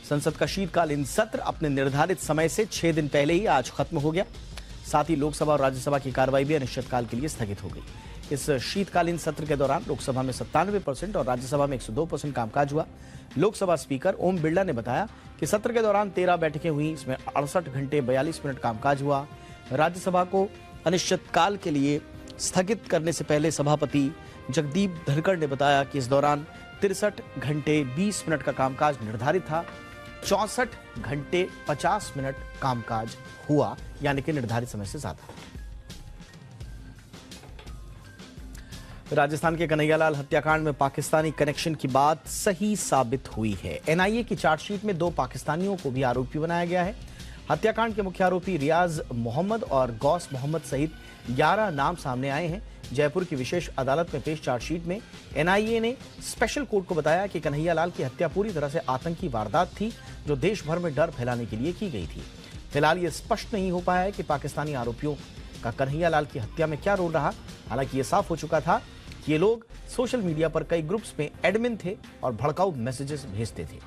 संसद का शीतकालीन सत्र अपने निर्धारित समय से 6 दिन पहले ही आज खत्म हो गया। साथ ही लोकसभा और राज्यसभा की कार्रवाई भी अनिश्चितकाल के लिए स्थगित हो गई। इस शीतकालीन सत्र के दौरान लोकसभा में 97% और राज्यसभा में 102% कामकाज हुआ। लोकसभा स्पीकर ओम बिरला ने बताया कि सत्र के दौरान 13 बैठकें हुई, इसमें 68 घंटे 42 मिनट कामकाज हुआ। राज्यसभा को अनिश्चितकाल के लिए स्थगित करने से पहले सभापति जगदीप धनखड़ ने बताया कि इस दौरान 63 घंटे 20 मिनट का कामकाज निर्धारित था। 64 घंटे 50 मिनट कामकाज हुआ, यानी कि निर्धारित समय से ज्यादा। राजस्थान के कन्हैयालाल हत्याकांड में पाकिस्तानी कनेक्शन की बात सही साबित हुई है। एनआईए की चार्जशीट में 2 पाकिस्तानियों को भी आरोपी बनाया गया है। हत्याकांड के मुख्य आरोपी रियाज मोहम्मद और गौस मोहम्मद सहित 11 नाम सामने आए हैं। जयपुर की विशेष अदालत में पेश चार्जशीट में एनआईए ने स्पेशल कोर्ट को बताया कि कन्हैयालाल की हत्या पूरी तरह से आतंकी वारदात थी, जो देश भर में डर फैलाने के लिए की गई थी। फिलहाल ये स्पष्ट नहीं हो पाया है कि पाकिस्तानी आरोपियों का कन्हैयालाल की हत्या में क्या रोल रहा। हालांकि ये साफ हो चुका था कि ये लोग सोशल मीडिया पर कई ग्रुप्स में एडमिन थे और भड़काऊ मैसेजेस भेजते थे।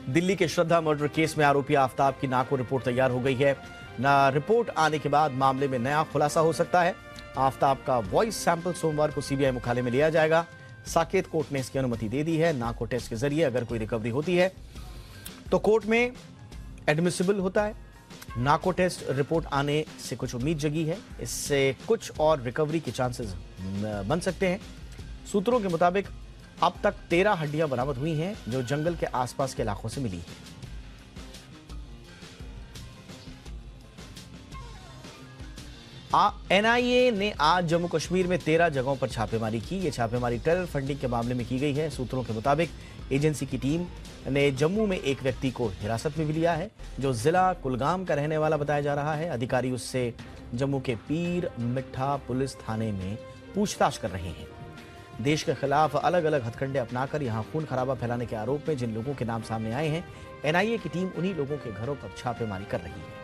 दिल्ली के श्रद्धा मर्डर केस में आरोपी आफ्ताब की नाको रिपोर्ट तैयार हो गई है। रिपोर्ट आने के बाद मामले में नया खुलासा हो सकता है। आफ्ताब का वॉइस सैंपल सोमवार को सीबीआई मुख्यालय में लिया जाएगा। साकेत कोर्ट ने इसकी अनुमति दे दी है। नाको टेस्ट के जरिए अगर कोई रिकवरी होती है तो कोर्ट में एडमिसिबल होता है। नाको टेस्ट रिपोर्ट आने से कुछ उम्मीद जगी है, इससे कुछ और रिकवरी के चांसेस बन सकते हैं। सूत्रों के मुताबिक अब तक 13 हड्डियां बरामद हुई हैं, जो जंगल के आसपास के इलाकों से मिली हैं। एनआईए ने आज जम्मू कश्मीर में 13 जगहों पर छापेमारी की। यह छापेमारी टेरर फंडिंग के मामले में की गई है। सूत्रों के मुताबिक एजेंसी की टीम ने जम्मू में एक व्यक्ति को हिरासत में भी लिया है, जो जिला कुलगाम का रहने वाला बताया जा रहा है। अधिकारी उससे जम्मू के पीर मिठा पुलिस थाने में पूछताछ कर रहे हैं। देश के खिलाफ अलग अलग हथकंडे अपनाकर यहां खून खराबा फैलाने के आरोप में जिन लोगों के नाम सामने आए हैं, एनआईए की टीम उन्हीं लोगों के घरों पर छापेमारी कर रही है।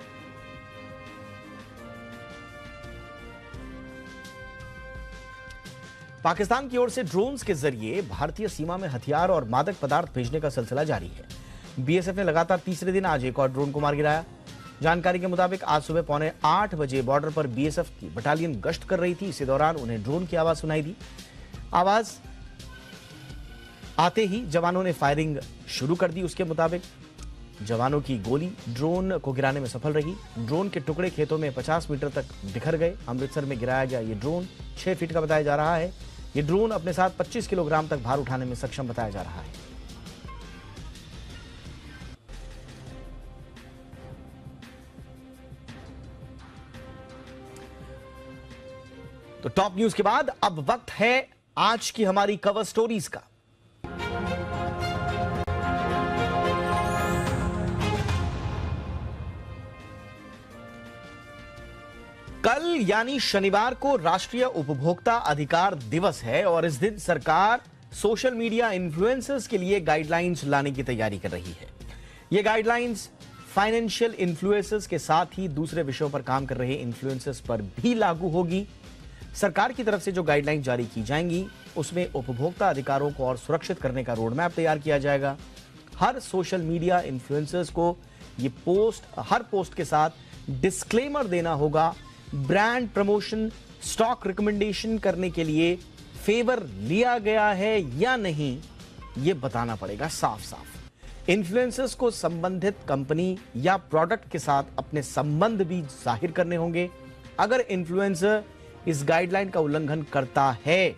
पाकिस्तान की ओर से ड्रोन्स के जरिए भारतीय सीमा में हथियार और मादक पदार्थ भेजने का सिलसिला जारी है। बीएसएफ ने लगातार तीसरे दिन आज एक और ड्रोन को मार गिराया। जानकारी के मुताबिक आज सुबह 7:45 बजे बॉर्डर पर बीएसएफ की बटालियन गश्त कर रही थी। इसी दौरान उन्हें ड्रोन की आवाज सुनाई दी। आवाज आते ही जवानों ने फायरिंग शुरू कर दी। उसके मुताबिक जवानों की गोली ड्रोन को गिराने में सफल रही। ड्रोन के टुकड़े खेतों में 50 मीटर तक बिखर गए। अमृतसर में गिराया गया ये ड्रोन 6 फीट का बताया जा रहा है। ये ड्रोन अपने साथ 25 किलोग्राम तक भार उठाने में सक्षम बताया जा रहा है। तो टॉप न्यूज के बाद अब वक्त है आज की हमारी कवर स्टोरीज का। कल यानी शनिवार को राष्ट्रीय उपभोक्ता अधिकार दिवस है और इस दिन सरकार सोशल मीडिया इन्फ्लुएंसर्स के लिए गाइडलाइंस लाने की तैयारी कर रही है। ये गाइडलाइंस फाइनेंशियल इन्फ्लुएंसर्स के साथ ही दूसरे विषयों पर काम कर रहे इन्फ्लुएंसर्स पर भी लागू होगी। सरकार की तरफ से जो गाइडलाइन जारी की जाएंगी उसमें उपभोक्ता अधिकारों को और सुरक्षित करने का रोड मैप तैयार किया जाएगा। हर सोशल मीडिया इन्फ्लुएंसर्स को हर पोस्ट के साथ डिस्क्लेमर देना होगा। ब्रांड प्रमोशन, स्टॉक रिकमेंडेशन करने के लिए फेवर लिया गया है या नहीं, यह बताना पड़ेगा साफ साफ। इन्फ्लुएंसर्स को संबंधित कंपनी या प्रोडक्ट के साथ अपने संबंध भी जाहिर करने होंगे। अगर इन्फ्लुएंसर इस गाइडलाइन का उल्लंघन करता है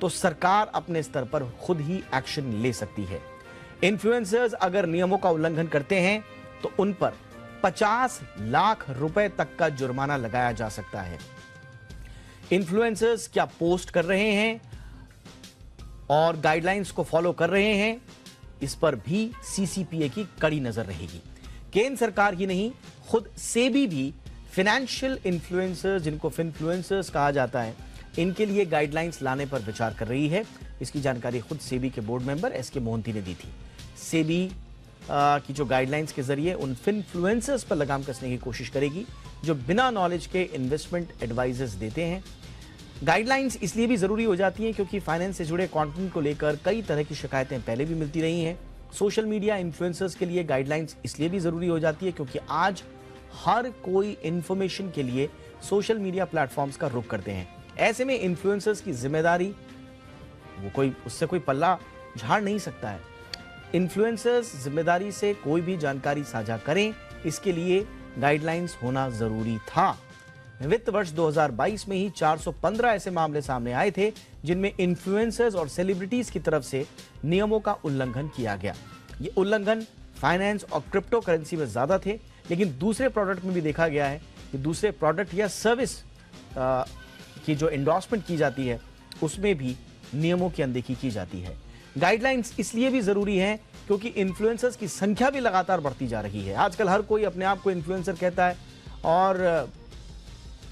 तो सरकार अपने स्तर पर खुद ही एक्शन ले सकती है। इन्फ्लुएंसर्स अगर नियमों का उल्लंघन करते हैं तो उन पर 50 लाख रुपए तक का जुर्माना लगाया जा सकता है। इन्फ्लुएंसर्स क्या पोस्ट कर रहे हैं और गाइडलाइंस को फॉलो कर रहे हैं, इस पर भी सीसीपीए की कड़ी नजर रहेगी। केंद्र सरकार ही नहीं, खुद सेबी भी फाइनेंशियल इन्फ्लुएंसर्स, जिनको फिनफ्लुएंसर्स कहा जाता है, इनके लिए गाइडलाइंस लाने पर विचार कर रही है। इसकी जानकारी खुद सेबी के बोर्ड मेंबर एसके मोहंती ने दी थी। सेबी की जो गाइडलाइंस के जरिए उन फिनफ्लुएंसर्स पर लगाम कसने की कोशिश करेगी जो बिना नॉलेज के इन्वेस्टमेंट एडवाइजेस देते हैं। गाइडलाइंस इसलिए भी जरूरी हो जाती हैं क्योंकि फाइनेंस से जुड़े कंटेंट को लेकर कई तरह की शिकायतें पहले भी मिलती रही हैं। सोशल मीडिया इन्फ्लुएंसर्स के लिए गाइडलाइंस इसलिए भी जरूरी हो जाती है क्योंकि आज हर कोई इंफॉर्मेशन के लिए सोशल मीडिया प्लेटफॉर्म्स का रुख करते हैं। ऐसे में इन्फ्लुएंसर्स की जिम्मेदारी, वो कोई उससे कोई पल्ला झाड़ नहीं सकता है। इन्फ्लुएंसर्स जिम्मेदारी से कोई भी जानकारी साझा करें, इसके लिए गाइडलाइंस होना जरूरी था। वित्त वर्ष 2022 में ही 415 ऐसे मामले सामने आए थे जिनमें इन्फ्लुएंसर्स और सेलिब्रिटीज की तरफ से नियमों का उल्लंघन किया गया। ये उल्लंघन फाइनेंस और क्रिप्टो करेंसी में ज्यादा थे, लेकिन दूसरे प्रोडक्ट में भी देखा गया है कि दूसरे प्रोडक्ट या सर्विस की जो एंडोर्समेंट की जाती है उसमें भी नियमों की अनदेखी की जाती है। गाइडलाइंस इसलिए भी जरूरी है क्योंकि इन्फ्लुएंसर्स की संख्या भी लगातार बढ़ती जा रही है। आजकल हर कोई अपने आप को इन्फ्लुएंसर कहता है और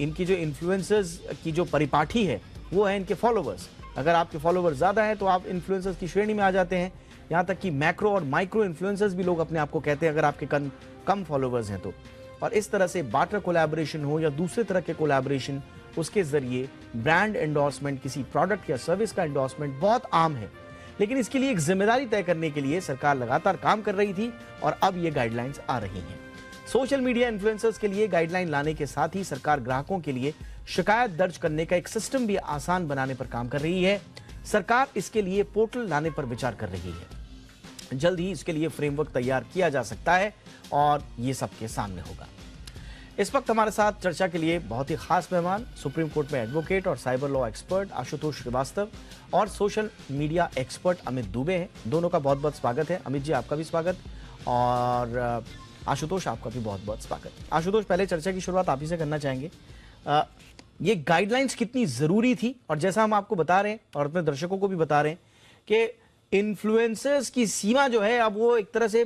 इनकी जो इन्फ्लुएंसर्स की जो परिपाठी है वो है इनके फॉलोवर्स। अगर आपके फॉलोवर्स ज्यादा हैं तो आप इन्फ्लुएंसर्स की श्रेणी में आ जाते हैं। यहां तक कि मैक्रो और माइक्रो इन्फ्लुएंसर्स भी लोग अपने आप को कहते हैं अगर आपके कम फॉलोवर्स हैं तो। और इस तरह से बार्टर कोलैबोरेशन हो या दूसरे तरह के कोलैबोरेशन, उसके जरिए ब्रांड एंडोर्समेंट, किसी प्रोडक्ट या सर्विस का एंडोर्समेंट बहुत आम है। लेकिन इसके लिए एक जिम्मेदारी तय करने के लिए सरकार लगातार काम कर रही थी और अब ये गाइडलाइंस आ रही हैं। सोशल मीडिया इन्फ्लुएंसर्स के लिए गाइडलाइन लाने के साथ ही सरकार ग्राहकों के लिए शिकायत दर्ज करने का एक सिस्टम भी आसान बनाने पर काम कर रही है। सरकार इसके लिए पोर्टल लाने पर विचार कर रही है। जल्द ही इसके लिए फ्रेमवर्क तैयार किया जा सकता है और ये सबके सामने होगा। इस वक्त हमारे साथ चर्चा के लिए बहुत ही खास मेहमान, सुप्रीम कोर्ट में एडवोकेट और cyber law expert Ashutosh Srivastava और social media expert Amit Dubey हैं। दोनों का बहुत बहुत स्वागत है। अमित जी, आपका भी स्वागत और आशुतोष, आपका भी बहुत बहुत स्वागत। आशुतोष, पहले चर्चा की शुरुआत आप ही से करना चाहेंगे। ये गाइडलाइंस कितनी जरूरी थी और जैसा हम आपको बता रहे हैं और अपने दर्शकों को भी बता रहे हैं कि इन्फ्लुएंसर्स की सीमा जो है अब वो एक तरह से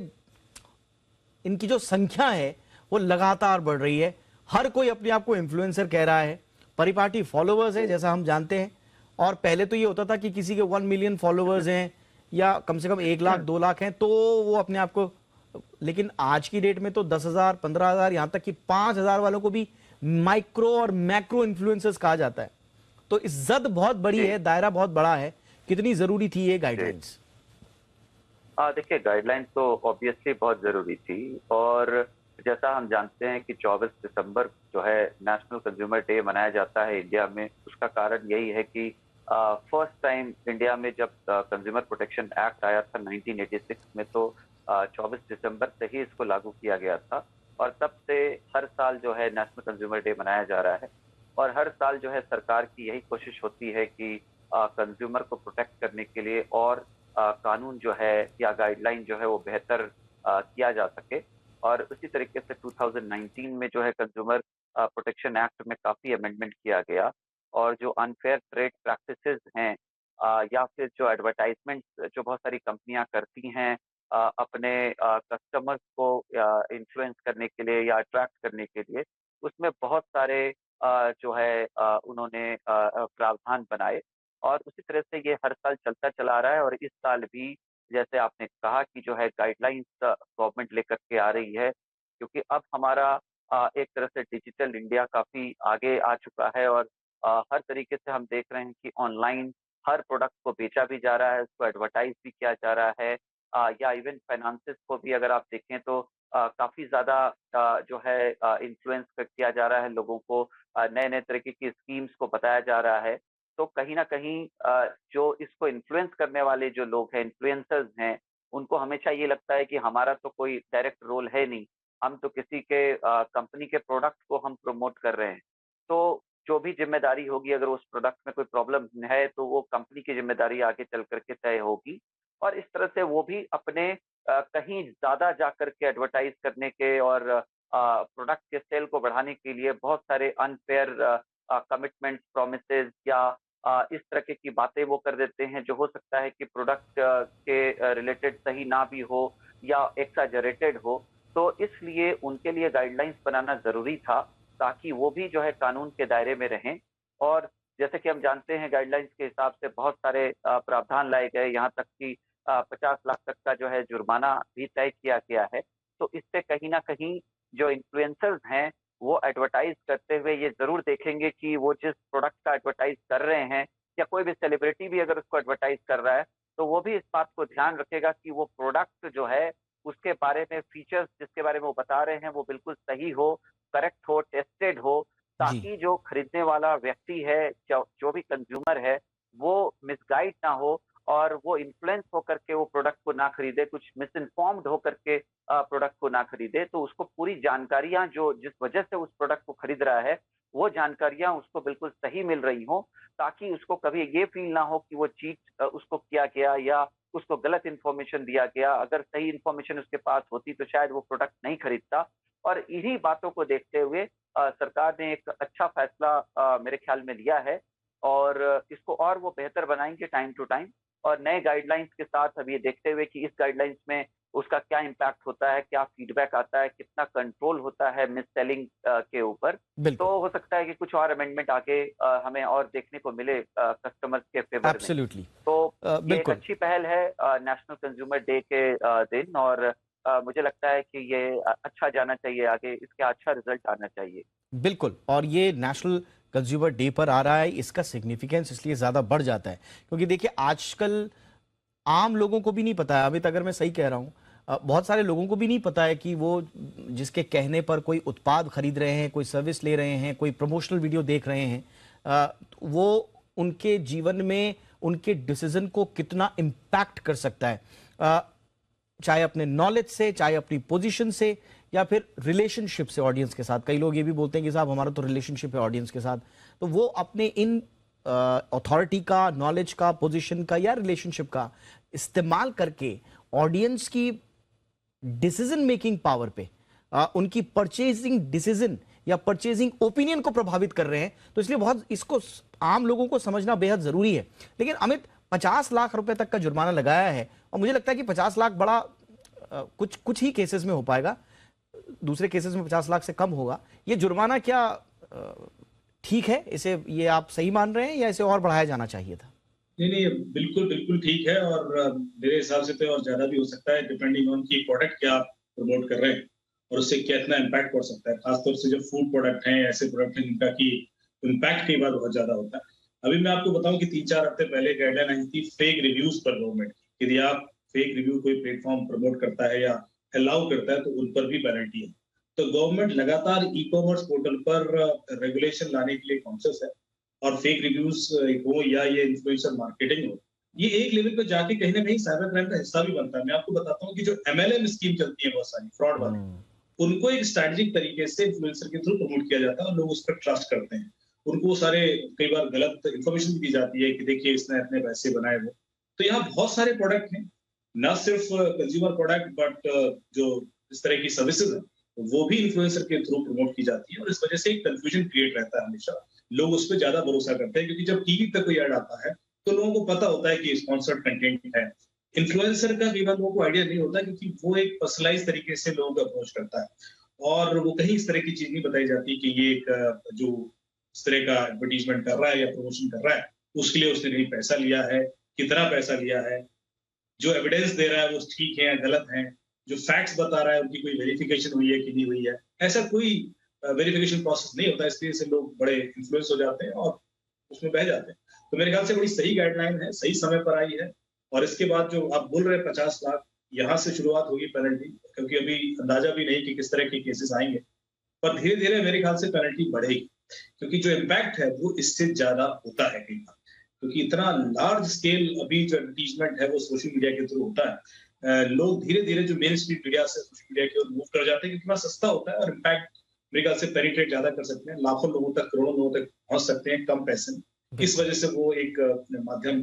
इनकी जो संख्या है वो लगातार बढ़ रही है। हर कोई अपने आप को इन्फ्लुएंसर कह रहा है, परिपाटी फॉलोवर्स है जैसा हम जानते हैं। और पहले तो ये होता था कि किसी के 1 मिलियन फॉलोवर्स हैं या कम से कम 1 लाख 2 लाख हैं तो वो अपने आप को, लेकिन आज की डेट में तो 10,000 15,000 यहां तक कि 5,000 वालों को भी माइक्रो और मैक्रो इन्फ्लुएंसर्स कहा जाता है। तो इज्जत बहुत बड़ी है, दायरा बहुत बड़ा है। कितनी जरूरी थी ये गाइडलाइंस? देखिए, गाइडलाइन तो ऑब्वियसली बहुत जरूरी थी और जैसा हम जानते हैं कि 24 दिसंबर जो है नेशनल कंज्यूमर डे मनाया जाता है इंडिया में। उसका कारण यही है कि फर्स्ट टाइम इंडिया में जब कंज्यूमर प्रोटेक्शन एक्ट आया था 1986 में, तो 24 दिसंबर से ही इसको लागू किया गया था और तब से हर साल जो है नेशनल कंज्यूमर डे मनाया जा रहा है। और हर साल जो है सरकार की यही कोशिश होती है कि कंज्यूमर को प्रोटेक्ट करने के लिए और कानून जो है या गाइडलाइन जो है वो बेहतर किया जा सके। और उसी तरीके से 2019 में जो है कंज्यूमर प्रोटेक्शन एक्ट में काफी अमेंडमेंट किया गया और जो अनफेयर ट्रेड प्रैक्टिसेस हैं या फिर जो एडवर्टाइजमेंट जो बहुत सारी कंपनियां करती हैं अपने कस्टमर्स को इन्फ्लुएंस करने के लिए या अट्रैक्ट करने के लिए, उसमें बहुत सारे जो है उन्होंने प्रावधान बनाए और उसी तरह से ये हर साल चलता चला आ रहा है। और इस साल भी जैसे आपने कहा कि जो है गाइडलाइंस गवर्नमेंट लेकर के आ रही है, क्योंकि अब हमारा एक तरह से डिजिटल इंडिया काफी आगे आ चुका है और हर तरीके से हम देख रहे हैं कि ऑनलाइन हर प्रोडक्ट को बेचा भी जा रहा है, उसको एडवर्टाइज भी किया जा रहा है या इवन फाइनेंसेस को भी अगर आप देखें तो काफी ज्यादा जो है इन्फ्लुएंस किया जा रहा है लोगों को, नए नए तरीके की स्कीम्स को बताया जा रहा है। तो कहीं ना कहीं जो इसको इन्फ्लुएंस करने वाले जो लोग हैं, इन्फ्लुएंसर्स हैं, उनको हमेशा ये लगता है कि हमारा तो कोई डायरेक्ट रोल है नहीं, हम तो किसी के कंपनी के प्रोडक्ट को हम प्रमोट कर रहे हैं। तो जो भी जिम्मेदारी होगी, अगर उस प्रोडक्ट में कोई प्रॉब्लम है तो वो कंपनी की जिम्मेदारी आगे चल करके तय होगी। और इस तरह से वो भी अपने कहीं ज्यादा जा करके एडवर्टाइज करने के और प्रोडक्ट के सेल को बढ़ाने के लिए बहुत सारे अनफेयर कमिटमेंट्स, प्रोमिसेस या इस तरह की बातें वो कर देते हैं जो हो सकता है कि प्रोडक्ट के रिलेटेड सही ना भी हो या एक्साजरेटेड हो। तो इसलिए उनके लिए गाइडलाइंस बनाना जरूरी था ताकि वो भी जो है कानून के दायरे में रहें। और जैसे कि हम जानते हैं गाइडलाइंस के हिसाब से बहुत सारे प्रावधान लाए गए, यहाँ तक कि 50 लाख तक का जो है जुर्माना भी तय किया गया है। तो इससे कहीं ना कहीं जो इन्फ्लुएंसर्स हैं वो एडवर्टाइज करते हुए ये जरूर देखेंगे कि वो जिस प्रोडक्ट का एडवर्टाइज कर रहे हैं, या कोई भी सेलिब्रिटी भी अगर उसको एडवर्टाइज कर रहा है, तो वो भी इस बात को ध्यान रखेगा कि वो प्रोडक्ट जो है उसके बारे में फीचर्स जिसके बारे में वो बता रहे हैं वो बिल्कुल सही हो, करेक्ट हो, टेस्टेड हो, जी। ताकि जो खरीदने वाला व्यक्ति है, जो भी कंज्यूमर है, वो मिसगाइड ना हो और वो इन्फ्लुएंस होकर के वो प्रोडक्ट को ना खरीदे, कुछ मिस इन्फॉर्म्ड होकर के प्रोडक्ट को ना खरीदे। तो उसको पूरी जानकारियां जो जिस वजह से उस प्रोडक्ट को खरीद रहा है, वो जानकारियां उसको बिल्कुल सही मिल रही हो, ताकि उसको कभी ये फील ना हो कि वो चीट उसको किया गया या उसको गलत इन्फॉर्मेशन दिया गया। अगर सही इन्फॉर्मेशन उसके पास होती तो शायद वो प्रोडक्ट नहीं खरीदता। और इन्हीं बातों को देखते हुए सरकार ने एक अच्छा फैसला मेरे ख्याल में लिया है, और इसको और वो बेहतर बनाएंगे टाइम टू टाइम, और नए गाइडलाइंस के साथ अब ये देखते हुए कि इस गाइडलाइंस में उसका क्या इम्पैक्ट होता है, क्या फीडबैक आता है, कितना कंट्रोल होता है मिस सेलिंग के ऊपर। बिल्कुल। तो हो सकता है कि कुछ और अमेंडमेंट आगे हमें और देखने को मिले कस्टमर्स के फेवर में। एब्सोल्युटली। तो ये एक बिल्कुल। अच्छी पहल है नेशनल कंज्यूमर डे के दिन, और मुझे लगता है कि ये अच्छा जाना चाहिए आगे, इसका अच्छा रिजल्ट आना चाहिए। बिल्कुल, और ये नेशनल कंज्यूमर डे पर आ रहा है, इसका सिग्निफिकेंस इसलिए ज़्यादा बढ़ जाता है क्योंकि देखिए आजकल आम लोगों को भी नहीं पता है, अमित अगर मैं सही कह रहा हूँ, बहुत सारे लोगों को भी नहीं पता है कि वो जिसके कहने पर कोई उत्पाद खरीद रहे हैं, कोई सर्विस ले रहे हैं, कोई प्रमोशनल वीडियो देख रहे हैं, वो उनके जीवन में उनके डिसीजन को कितना इम्पैक्ट कर सकता है, चाहे अपने नॉलेज से, चाहे अपनी पोजीशन से, या फिर रिलेशनशिप से ऑडियंस के साथ। कई लोग ये भी बोलते हैं कि साहब हमारा तो रिलेशनशिप है ऑडियंस के साथ, तो वो अपने इन अथॉरिटी का, नॉलेज का, पोजीशन का या रिलेशनशिप का इस्तेमाल करके ऑडियंस की डिसीजन मेकिंग पावर पे, उनकी परचेजिंग डिसीजन या परचेजिंग ओपिनियन को प्रभावित कर रहे हैं। तो इसलिए बहुत इसको आम लोगों को समझना बेहद जरूरी है। लेकिन अमित, 50 लाख रुपए तक का जुर्माना लगाया है, और मुझे लगता है कि 50 लाख बड़ा कुछ कुछ ही केसेस में हो पाएगा, दूसरे केसेस में 50 लाख से कम होगा। ये जुर्माना क्या ठीक है? इसे ये आप सही मान रहे हैं या इसे और बढ़ाया जाना चाहिए था? नहीं नहीं, बिल्कुल बिल्कुल ठीक है। और मेरे हिसाब से तो और ज्यादा भी हो सकता है, डिपेंडिंग ऑन की प्रोडक्ट क्या आप प्रमोट कर रहे हैं और उससे कितना इम्पैक्ट पड़ सकता है। खासतौर से जो फूड प्रोडक्ट हैं, ऐसे प्रोडक्ट हैं जिनका की इम्पैक्ट कई बार बहुत ज्यादा होता है। अभी मैं आपको बताऊं कि 3-4 हफ्ते पहले गाइडलाइन आई थी फेक रिव्यूज पर गवर्नमेंट की। यदि आप फेक रिव्यू कोई प्लेटफॉर्म प्रमोट करता है या अलाउ करता है तो उन पर भी पेनल्टी है। तो गवर्नमेंट लगातार ई कॉमर्स पोर्टल पर रेगुलेशन लाने के लिए कॉन्शियस है, और फेक रिव्यूज हो या ये इन्फ्लुएंसर मार्केटिंग हो, ये एक लेवल पे जाके कहीं ना कहीं साइबर क्राइम का हिस्सा भी बनता है। मैं आपको बताता हूँ कि जो एमएलएम स्कीम चलती है बहुत सारी फ्रॉड वाली, उनको एक स्ट्रैटेजिक तरीके से इन्फ्लुएंसर के थ्रू प्रमोट किया जाता है और लोग उस पर ट्रस्ट करते हैं। उनको सारे कई बार गलत इन्फॉर्मेशन भी दी जाती है कि देखिए इसने इतने पैसे बनाए वो। तो यहाँ बहुत सारे प्रोडक्ट हैं, न सिर्फ कंज्यूमर प्रोडक्ट बट जो इस तरह की सर्विसेज है वो भी इन्फ्लुएंसर के थ्रू प्रमोट की जाती है, और इस वजह से एक कंफ्यूजन क्रिएट रहता है हमेशा। लोग उस पर ज्यादा भरोसा करते हैं क्योंकि जब टीवी पे कोई ऐड आता है तो लोगों को पता होता है कि स्पॉन्सर्ड कंटेंट है। इन्फ्लुएंसर का कई बार लोगों को आइडिया नहीं होता क्योंकि वो एक पर्सनलाइज तरीके से लोगों को अप्रोच करता है, और वो कहीं इस तरह की चीज नहीं बताई जाती कि ये एक जो इस तरह का एडवर्टीजमेंट कर रहा है या प्रमोशन कर रहा है उसके लिए उसने कहीं पैसा लिया है, कितना पैसा लिया है, जो एविडेंस दे रहा है वो ठीक है या गलत है, जो फैक्ट्स बता रहा है उनकी कोई वेरिफिकेशन हुई है कि नहीं हुई है। ऐसा कोई वेरिफिकेशन प्रोसेस नहीं होता, इसलिए से लोग बड़े इन्फ्लुएंस हो जाते हैं और उसमें बह जाते हैं। तो मेरे ख्याल से बड़ी सही गाइडलाइन है, सही समय पर आई है। और इसके बाद जो आप बोल रहे हैं 50 लाख, यहाँ से शुरुआत होगी पेनल्टी, क्योंकि अभी अंदाजा भी नहीं कि किस तरह के केसेस आएंगे, पर धीरे धीरे मेरे ख्याल से पेनल्टी बढ़ेगी, क्योंकि जो इम्पैक्ट है वो इससे ज्यादा होता है कई बार, क्योंकि इतना लार्ज स्केल अभी जो एडवर्टीजमेंट है वो सोशल मीडिया के थ्रू होता है। लोग धीरे धीरे जो मेन स्ट्रीम मीडिया से सोशल मीडिया की ओर मूव कर जाते हैं क्योंकि इतना सस्ता होता है और इम्पैक्ट मेरे ख्याल से पेनिट्रेट ज्यादा कर सकते हैं, लाखों लोगों तक, करोड़ों लोगों तक पहुंच सकते हैं कम पैसे में। इस वजह से वो एक माध्यम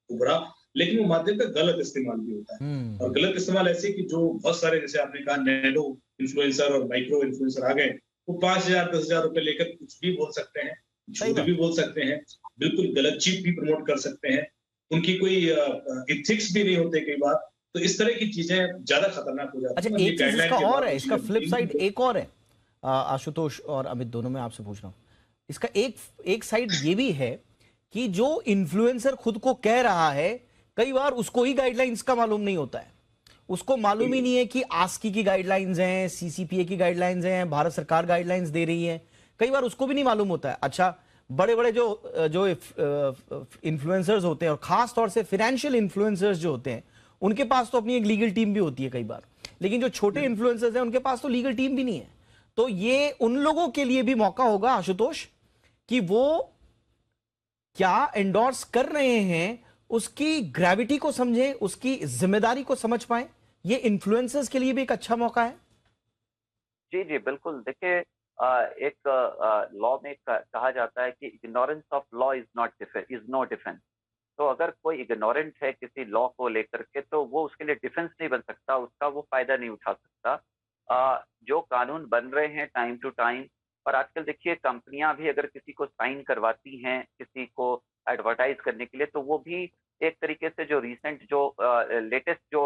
उभरा, लेकिन वो माध्यम का गलत इस्तेमाल भी होता है। और गलत इस्तेमाल ऐसे कि जो बहुत सारे, जैसे आपने कहा, नैनो इन्फ्लुएंसर और माइक्रो इन्फ्लुएंसर आ गए, वो 5,000-10,000 रुपए लेकर कुछ भी बोल सकते हैं, झूठ भी बोल सकते हैं, बिल्कुल गलत चीज भी प्रमोट कर सकते हैं, उनकी कोई इथिक्स भी नहीं होते कई बार। तो इस तरह की चीजें ज्यादा खतरनाक हो जाती हैं। अच्छा, एक चीज इसका और है, इसका फ्लिप साइड एक और है, आशुतोष और अमित दोनों में आपसे पूछ रहा हूं, इसका एक साइड ये भी है कि जो इन्फ्लुएंसर खुद को कह रहा है, कई बार उसको ही गाइडलाइंस का मालूम नहीं होता है, उसको मालूम ही नहीं है कि आस्की की गाइडलाइंस हैं, सीसीपीए की गाइडलाइंस हैं, भारत सरकार गाइडलाइंस दे रही है, कई बार उसको भी नहीं मालूम होता है। अच्छा, बड़े बड़े जो इन्फ्लुएंसर्स होते हैं और खास तौर से फाइनेंशियल इन्फ्लुएंसर्स जो होते हैं, उनके पास तो अपनी एक लीगल टीम भी होती है कई बार, लेकिन जो छोटे इन्फ्लुएंसर्स हैं उनके पास तो लीगल टीम भी नहीं है। तो ये उन लोगों के लिए भी मौका होगा आशुतोष कि वो क्या एंडोर्स कर रहे हैं उसकी ग्रेविटी को समझें, उसकी जिम्मेदारी को समझ पाए। ये इन्फ्लुएंसर्स के लिए भी एक अच्छा मौका है। जी जी बिल्कुल। देखिए एक लॉ में कहा जाता है कि ignorance of law is no defence. तो अगर कोई इग्नोरेंट है किसी लॉ को लेकर के तो वो उसके लिए डिफेंस नहीं बन सकता, उसका वो फायदा नहीं उठा सकता। जो कानून बन रहे हैं टाइम टू टाइम, और आजकल देखिए कंपनियां भी अगर किसी को साइन करवाती हैं किसी को एडवर्टाइज करने के लिए, तो वो भी एक तरीके से जो रिसेंट जो लेटेस्ट जो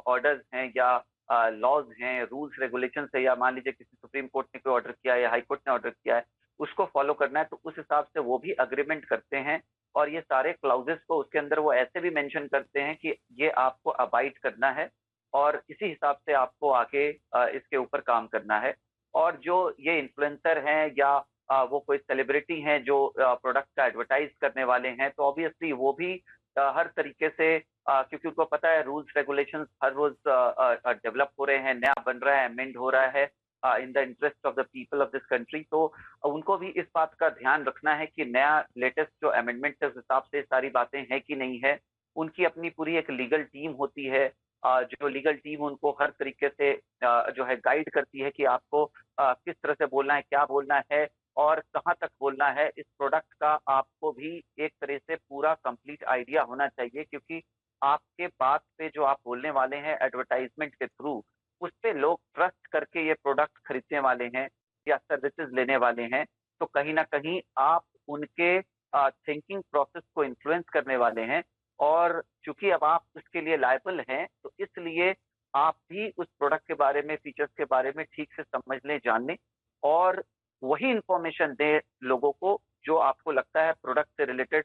ऑर्डर्स हैं या लॉज हैं, रूल्स रेगुलेशन है, या मान लीजिए किसी सुप्रीम कोर्ट ने कोई ऑर्डर किया है या हाई कोर्ट ने ऑर्डर किया है, उसको फॉलो करना है, तो उस हिसाब से वो भी अग्रीमेंट करते हैं। और ये सारे क्लाउजेस को उसके अंदर वो ऐसे भी मेंशन करते हैं कि ये आपको अबाइड करना है और इसी हिसाब से आपको आगे इसके ऊपर काम करना है। और जो ये इन्फ्लुएंसर हैं या वो कोई सेलिब्रिटी हैं जो प्रोडक्ट का एडवर्टाइज करने वाले हैं, तो ऑब्वियसली वो भी हर तरीके से क्योंकि उनको पता है रूल्स रेगुलेशंस हर रोज डेवलप हो रहे हैं, नया बन रहा है, अमेंड हो रहा है in the interest of the people of this country. तो उनको भी इस बात का ध्यान रखना है कि नया लेटेस्ट जो अमेंडमेंट है उस हिसाब से सारी बातें हैं कि नहीं है। उनकी अपनी पूरी एक लीगल टीम होती है, जो लीगल टीम उनको हर तरीके से जो है गाइड करती है कि आपको किस तरह से बोलना है, क्या बोलना है और कहाँ तक बोलना है। इस प्रोडक्ट का आपको भी एक तरह से पूरा कंप्लीट आइडिया होना चाहिए, क्योंकि आपके बात पे जो आप बोलने वाले हैं एडवर्टाइजमेंट के थ्रू, उस पे लोग ट्रस्ट करके ये प्रोडक्ट खरीदने वाले हैं या सर्विसेज लेने वाले हैं। तो कहीं ना कहीं आप उनके थिंकिंग प्रोसेस को इन्फ्लुएंस करने वाले हैं, और चूंकि अब आप उसके लिए लायबल हैं, तो इसलिए आप भी उस प्रोडक्ट के बारे में, फीचर्स के बारे में ठीक से समझ लें, जान लें और वही इंफॉर्मेशन दें लोगों को जो आपको लगता है प्रोडक्ट से रिलेटेड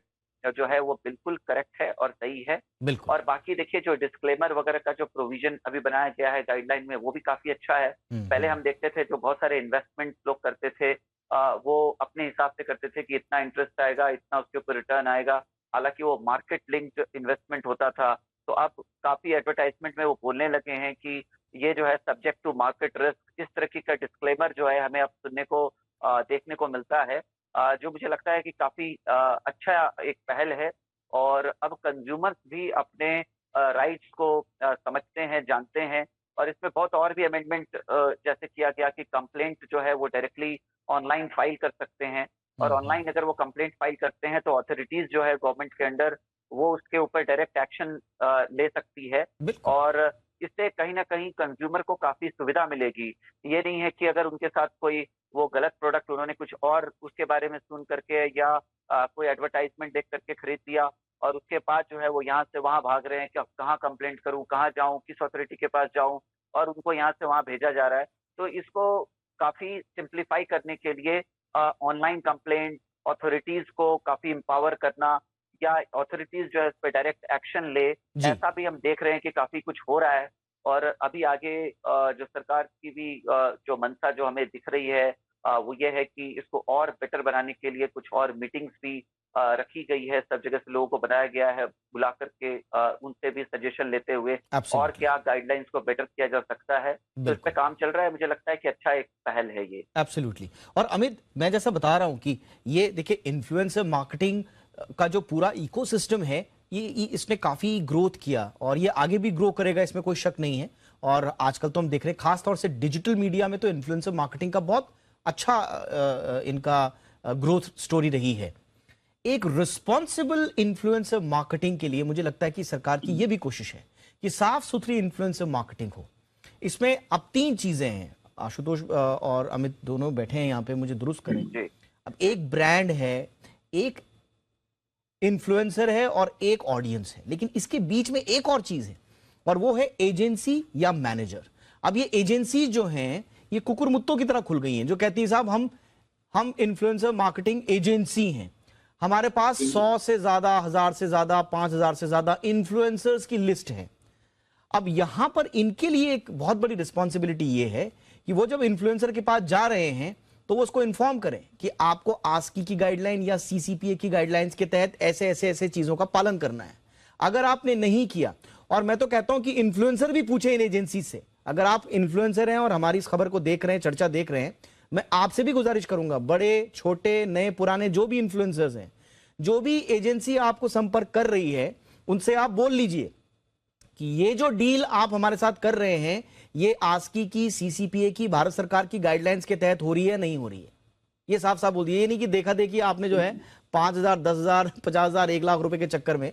जो है वो बिल्कुल करेक्ट है और सही है। बिल्कुल। और बाकी देखिए जो डिस्क्लेमर वगैरह का जो प्रोविजन अभी बनाया गया है गाइडलाइन में, वो भी काफी अच्छा है। पहले हम देखते थे जो बहुत सारे इन्वेस्टमेंट लोग करते थे, वो अपने हिसाब से करते थे कि इतना इंटरेस्ट आएगा, इतना उसके ऊपर रिटर्न आएगा, हालांकि वो मार्केट लिंक्ड इन्वेस्टमेंट होता था। तो अब काफी एडवर्टाइजमेंट में वो बोलने लगे हैं कि ये जो है सब्जेक्ट टू मार्केट रिस्क, इस तरह की का डिस्क्लेमर जो है हमें अब सुनने को देखने को मिलता है, जो मुझे लगता है कि काफी अच्छा एक पहल है। और अब कंज्यूमर्स भी अपने राइट्स को समझते हैं, जानते हैं। और इसमें बहुत और भी अमेंडमेंट जैसे किया गया कि कंप्लेंट जो है वो डायरेक्टली ऑनलाइन फाइल कर सकते हैं, और ऑनलाइन अगर वो कंप्लेंट फाइल करते हैं तो अथॉरिटीज जो है गवर्नमेंट के अंडर वो उसके ऊपर डायरेक्ट एक्शन ले सकती है। और इससे कहीं ना कहीं कंज्यूमर को काफी सुविधा मिलेगी। ये नहीं है कि अगर उनके साथ कोई वो गलत प्रोडक्ट उन्होंने कुछ और उसके बारे में सुन करके या कोई एडवर्टाइजमेंट देख करके खरीद दिया और उसके बाद जो है वो यहाँ से वहाँ भाग रहे हैं कि अब कहाँ कंप्लेंट करूँ, कहाँ जाऊँ, किस अथॉरिटी के पास जाऊँ, और उनको यहाँ से वहाँ भेजा जा रहा है। तो इसको काफी सिंप्लीफाई करने के लिए ऑनलाइन कंप्लेंट अथॉरिटीज को काफी एम्पावर करना या अथॉरिटीज जो है इस पर डायरेक्ट एक्शन ले, ऐसा भी हम देख रहे हैं कि काफी कुछ हो रहा है। और अभी आगे जो सरकार की भी जो मंशा जो हमें दिख रही है वो ये है कि इसको और बेटर बनाने के लिए कुछ और मीटिंग्स भी रखी गई है, सब जगह से लोगों को बनाया गया है बुला करके, उनसे भी सजेशन लेते हुए और क्या गाइडलाइंस को बेटर किया जा सकता है। तो इस पे काम चल रहा है, मुझे लगता है कि अच्छा एक पहल है ये। एब्सोल्युटली। और अमित, मैं जैसा बता रहा हूं कि ये देखिए इन्फ्लुएंसर मार्केटिंग का जो पूरा इकोसिस्टम है ये इसने काफी ग्रोथ किया और ये आगे भी ग्रो करेगा, इसमें कोई शक नहीं है। और आजकल तो हम देख रहे हैं खास तौर से डिजिटल मीडिया में तो इन्फ्लुएंसर मार्केटिंग का बहुत अच्छा इनका ग्रोथ स्टोरी रही है। एक रिस्पॉन्सिबल इन्फ्लुएंसर मार्केटिंग के लिए मुझे लगता है कि सरकार की यह भी कोशिश है कि साफ सुथरी इन्फ्लुएंसर मार्केटिंग हो। इसमें अब 3 चीजें हैं, आशुतोष और अमित दोनों बैठे हैं यहाँ पे, मुझे दुरुस्त करें। अब एक ब्रांड है, एक इन्फ्लुएंसर है और एक ऑडियंस है, लेकिन इसके बीच में एक और चीज है और वो है एजेंसी या मैनेजर। अब ये एजेंसी जो हैं ये कुकुर मुत्तों की तरह खुल गई हैं, जो कहती है साहब हम इन्फ्लुएंसर मार्केटिंग एजेंसी हैं, हमारे पास 100 से ज्यादा, 1000 से ज्यादा, 5000 से ज्यादा इन्फ्लुएंसर्स की लिस्ट है। अब यहां पर इनके लिए एक बहुत बड़ी रिस्पॉन्सिबिलिटी ये है कि वो जब इन्फ्लुएंसर के पास जा रहे हैं तो वो उसको इन्फॉर्म करें कि आपको आस्की की गाइडलाइन या सीसीपीए की गाइडलाइंस के तहत ऐसे ऐसे ऐसे चीजों का पालन करना है। अगर आपने नहीं किया, और मैं तो कहता हूं कि इन्फ्लुएंसर भी पूछे इन एजेंसी से, अगर आप इन्फ्लुएंसर हैं और हमारी इस खबर को देख रहे हैं, चर्चा देख रहे हैं, मैं आपसे भी गुजारिश करूंगा, बड़े छोटे नए पुराने जो भी इन्फ्लुएंसर्स हैं, जो भी एजेंसी आपको संपर्क कर रही है, उनसे आप बोल लीजिए कि ये जो डील आप हमारे साथ कर रहे हैं ये आस्की की, सीसीपीए की, भारत सरकार की गाइडलाइंस के तहत हो रही है नहीं हो रही है, ये साफ साफ बोल दिए। ये नहीं कि देखा देखी आपने जो है 5,000, 10,000, 50,000, 1 लाख रुपए के चक्कर में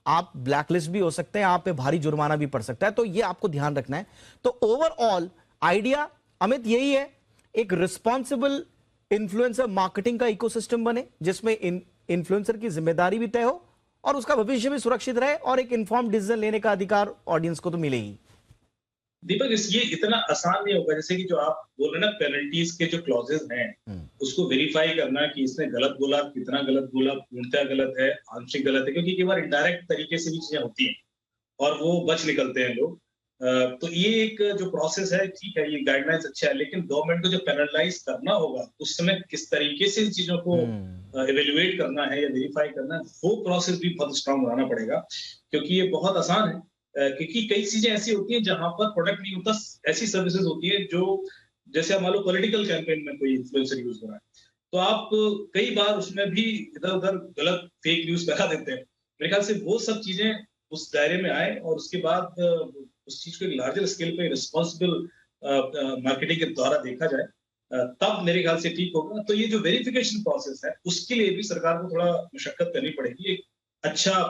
आप ब्लैकलिस्ट भी हो सकते हैं, आप पे भारी जुर्माना भी पड़ सकता है, तो ये आपको ध्यान रखना है। तो ओवरऑल आइडिया अमित यही है, एक रिस्पॉन्सिबल इन्फ्लुएंसर मार्केटिंग का इकोसिस्टम बने जिसमें इन्फ्लुएंसर की जिम्मेदारी भी तय हो और उसका भविष्य भी सुरक्षित रहे और एक इन्फॉर्म डिसीजन लेने का अधिकार ऑडियंस को तो मिले ही। दीपक, ये इतना आसान नहीं होगा। जैसे कि जो आप बोल रहे हैं ना, पेनल्टीज के जो क्लॉजेज हैं उसको वेरीफाई करना कि इसने गलत बोला, कितना गलत बोला, पूर्णतः गलत है, आंशिक गलत है, क्योंकि कई बार इनडायरेक्ट तरीके से भी चीजें होती हैं और वो बच निकलते हैं लोग। तो ये एक जो प्रोसेस है, ठीक है, ये गाइडलाइंस अच्छा है, लेकिन गवर्नमेंट को जो पेनलाइज करना होगा उस समय किस तरीके से इन चीजों को इवेल्युएट करना है या वेरीफाई करना है, वो प्रोसेस भी बहुत स्ट्रांग बनाना पड़ेगा, क्योंकि ये बहुत आसान है। क्योंकि कई चीजें ऐसी होती हैं जहां पर प्रोडक्ट नहीं होता, ऐसी सर्विसेज होती है जो, जैसे मान लो पॉलिटिकल कैंपेन में कोई इन्फ्लुएंसर यूज हो रहा है, तो आप कई बार उसमें भी इधर उधर गलत फेक न्यूज फैला देते हैं। मेरे ख्याल से वो सब चीजें उस दायरे में आए और उसके बाद उस चीज को एक लार्जर स्केल पे रिस्पॉन्सिबल मार्केटिंग के द्वारा देखा जाए, तब मेरे ख्याल से ठीक होगा। तो ये जो वेरिफिकेशन प्रोसेस है उसके लिए भी सरकार को थोड़ा मशक्कत करनी पड़ेगी, एक अच्छा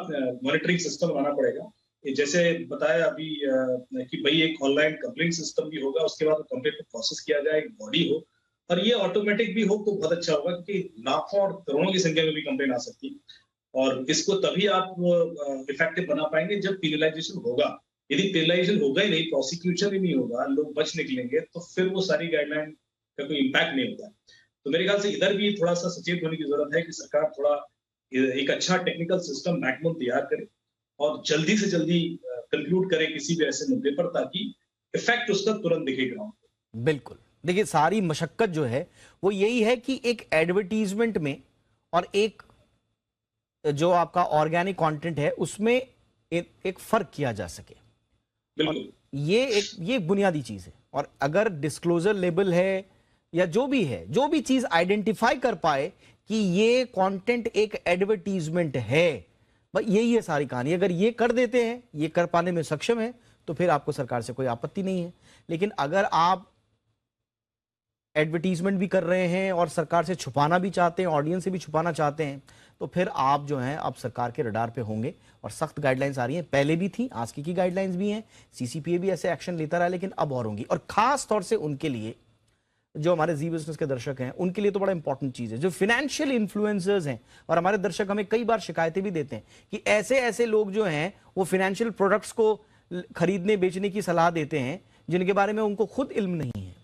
मॉनिटरिंग सिस्टम बनाना पड़ेगा। जैसे बताया अभी कि भाई एक ऑनलाइन कंप्लेंट सिस्टम भी होगा, उसके बाद कंप्लेंट को प्रोसेस किया जाए, एक बॉडी हो और ये ऑटोमेटिक भी हो तो बहुत अच्छा होगा, क्योंकि लाखों और करोड़ों की संख्या में भी कंप्लेंट आ सकती है और इसको तभी आप इफेक्टिव बना पाएंगे जब पेनलाइजेशन होगा। यदि पेनलाइजेशन होगा ही नहीं, प्रोसिक्यूशन ही नहीं होगा, लोग बच निकलेंगे, तो फिर वो सारी गाइडलाइन का कोई इम्पैक्ट नहीं होता है। तो मेरे ख्याल से इधर भी थोड़ा सा सचेत होने की जरूरत है कि सरकार थोड़ा एक अच्छा टेक्निकल सिस्टम बैकबोन तैयार करे और जल्दी से जल्दी कंक्लूड करे किसी भी ऐसे मुद्दे पर, ताकि इफेक्ट उसका तुरंत दिखे ग्राउंड पे। बिल्कुल, देखिए सारी मशक्कत जो है वो यही है कि एक एडवर्टीजमेंट में और एक जो आपका ऑर्गेनिक कंटेंट है उसमें एक फर्क किया जा सके। ये बुनियादी चीज है, और अगर डिस्क्लोजर लेबल है या जो भी चीज आइडेंटिफाई कर पाए कि ये कंटेंट एक एडवर्टीजमेंट है, भाई यही है सारी कहानी। अगर ये कर देते हैं, ये कर पाने में सक्षम है, तो फिर आपको सरकार से कोई आपत्ति नहीं है। लेकिन अगर आप एडवर्टीजमेंट भी कर रहे हैं और सरकार से छुपाना भी चाहते हैं, ऑडियंस से भी छुपाना चाहते हैं, तो फिर आप जो हैं अब सरकार के रडार पे होंगे और सख्त गाइडलाइंस आ रही हैं। पहले भी थी, आस्की की गाइडलाइंस भी हैं, सीसीपीए भी ऐसे एक्शन लेता रहा, लेकिन अब और होंगी। और खास तौर से उनके लिए, जो हमारे जी बिजनेस के दर्शक हैं, उनके लिए तो बड़ा इंपॉर्टेंट चीज है। जो फाइनेंशियल इन्फ्लुएंसर्स हैं, और हमारे दर्शक हमें कई बार शिकायतें भी देते हैं कि ऐसे ऐसे लोग जो हैं वो फाइनेंशियल प्रोडक्ट्स को खरीदने बेचने की सलाह देते हैं जिनके बारे में उनको खुद इल्म नहीं है,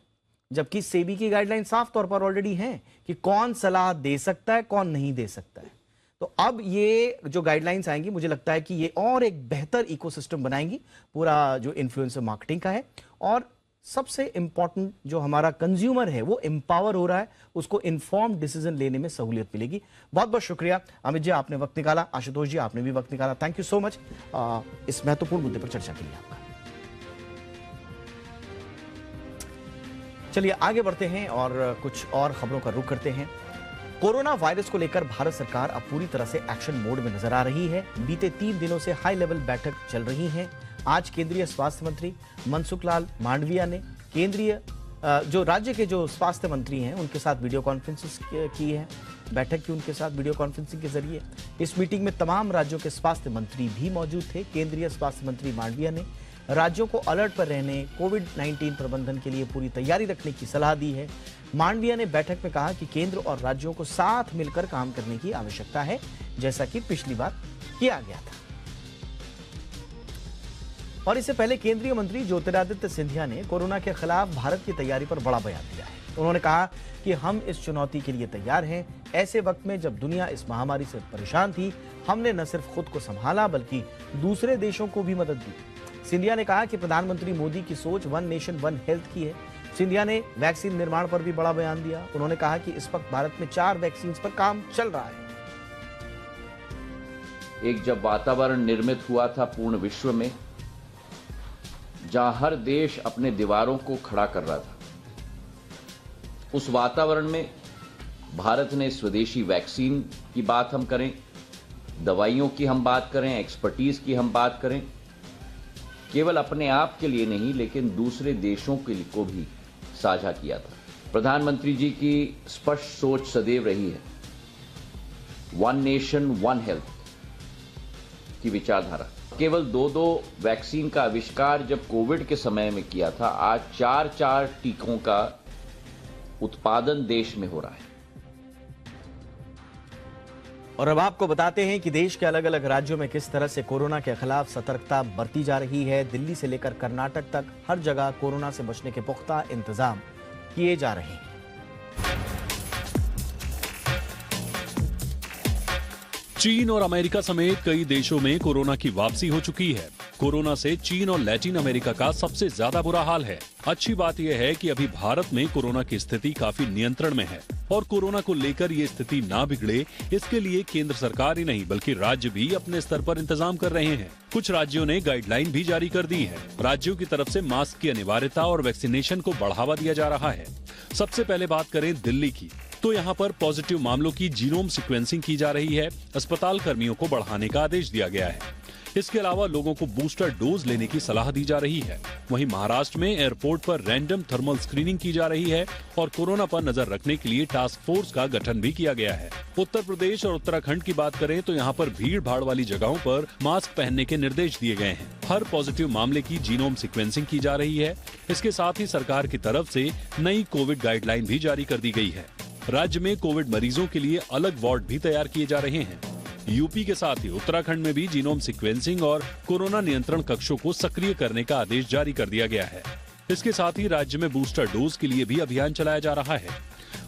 जबकि सेबी की गाइडलाइन साफ तौर पर ऑलरेडी है कि कौन सलाह दे सकता है, कौन नहीं दे सकता है। तो अब ये जो गाइडलाइंस आएंगी, मुझे लगता है कि ये और एक बेहतर इकोसिस्टम बनाएंगी पूरा जो इन्फ्लुएंसर मार्केटिंग का है, और सबसे इंपॉर्टेंट जो हमारा कंज्यूमर है वो एम्पावर हो रहा है, उसको इन्फॉर्म्ड डिसीजन लेने में सहूलियत मिलेगी। बहुत बहुत शुक्रिया अमित जी, आपने वक्त निकाला। आशुतोष जी, आपने भी वक्त निकाला। थैंक यू सो मच इस महत्वपूर्ण मुद्दे पर चर्चा के लिए आपका। चलिए आगे बढ़ते हैं और कुछ और खबरों का रुख करते हैं। कोरोना वायरस को लेकर भारत सरकार अब पूरी तरह से एक्शन मोड में नजर आ रही है। बीते 3 दिनों से हाई लेवल बैठक चल रही है। आज केंद्रीय स्वास्थ्य मंत्री मनसुख लाल मांडविया ने केंद्रीय जो राज्य के जो स्वास्थ्य मंत्री हैं उनके साथ वीडियो कॉन्फ्रेंसिंग की है, बैठक की उनके साथ वीडियो कॉन्फ्रेंसिंग के जरिए। इस मीटिंग में तमाम राज्यों के स्वास्थ्य मंत्री भी मौजूद थे। केंद्रीय स्वास्थ्य मंत्री मांडविया ने राज्यों को अलर्ट पर रहने, कोविड-19 प्रबंधन के लिए पूरी तैयारी रखने की सलाह दी है। मांडविया ने बैठक में कहा कि केंद्र और राज्यों को साथ मिलकर काम करने की आवश्यकता है, जैसा कि पिछली बार किया गया था। और इससे पहले केंद्रीय मंत्री ज्योतिरादित्य सिंधिया ने कोरोना के खिलाफ भारत की तैयारी पर बड़ा बयान दिया है। उन्होंने कहा कि हम इस चुनौती के लिए तैयार हैं। ऐसे वक्त में जब दुनिया इस महामारी से परेशान थी, हमने न सिर्फ खुद को संभाला बल्कि दूसरे देशों को भी मदद दी। सिंधिया ने कहा कि प्रधानमंत्री मोदी की सोच वन नेशन वन हेल्थ की है। सिंधिया ने वैक्सीन निर्माण पर भी बड़ा बयान दिया। उन्होंने कहा कि इस वक्त भारत में 4 वैक्सीन पर काम चल रहा है। एक जब वातावरण निर्मित हुआ था पूर्ण विश्व में, जहां हर देश अपने दीवारों को खड़ा कर रहा था, उस वातावरण में भारत ने स्वदेशी वैक्सीन की बात हम करें, दवाइयों की हम बात करें, एक्सपर्टीज की हम बात करें, केवल अपने आप के लिए नहीं लेकिन दूसरे देशों के लिए को भी साझा किया था। प्रधानमंत्री जी की स्पष्ट सोच सदैव रही है वन नेशन वन हेल्थ की विचारधारा। केवल 2 वैक्सीन का आविष्कार जब कोविड के समय में किया था, आज 4 टीकों का उत्पादन देश में हो रहा है। और अब आपको बताते हैं कि देश के अलग अलग राज्यों में किस तरह से कोरोना के खिलाफ सतर्कता बरती जा रही है। दिल्ली से लेकर कर्नाटक तक हर जगह कोरोना से बचने के पुख्ता इंतजाम किए जा रहे हैं। चीन और अमेरिका समेत कई देशों में कोरोना की वापसी हो चुकी है। कोरोना से चीन और लैटिन अमेरिका का सबसे ज्यादा बुरा हाल है। अच्छी बात यह है कि अभी भारत में कोरोना की स्थिति काफी नियंत्रण में है और कोरोना को लेकर ये स्थिति ना बिगड़े, इसके लिए केंद्र सरकार ही नहीं बल्कि राज्य भी अपने स्तर पर इंतजाम कर रहे हैं। कुछ राज्यों ने गाइडलाइन भी जारी कर दी है। राज्यों की तरफ से मास्क की अनिवार्यता और वैक्सीनेशन को बढ़ावा दिया जा रहा है। सबसे पहले बात करें दिल्ली की, तो यहाँ पर पॉजिटिव मामलों की जीनोम सीक्वेंसिंग की जा रही है। अस्पताल कर्मियों को बढ़ाने का आदेश दिया गया है। इसके अलावा लोगों को बूस्टर डोज लेने की सलाह दी जा रही है। वहीं महाराष्ट्र में एयरपोर्ट पर रैंडम थर्मल स्क्रीनिंग की जा रही है और कोरोना पर नजर रखने के लिए टास्क फोर्स का गठन भी किया गया है। उत्तर प्रदेश और उत्तराखंड की बात करें तो यहाँ पर भीड़ भाड़ वाली जगहों पर मास्क पहनने के निर्देश दिए गए हैं। हर पॉजिटिव मामले की जीनोम सीक्वेंसिंग की जा रही है। इसके साथ ही सरकार की तरफ से नई कोविड गाइडलाइन भी जारी कर दी गई है। राज्य में कोविड मरीजों के लिए अलग वार्ड भी तैयार किए जा रहे हैं। यूपी के साथ ही उत्तराखंड में भी जीनोम सीक्वेंसिंग और कोरोना नियंत्रण कक्षों को सक्रिय करने का आदेश जारी कर दिया गया है। इसके साथ ही राज्य में बूस्टर डोज के लिए भी अभियान चलाया जा रहा है।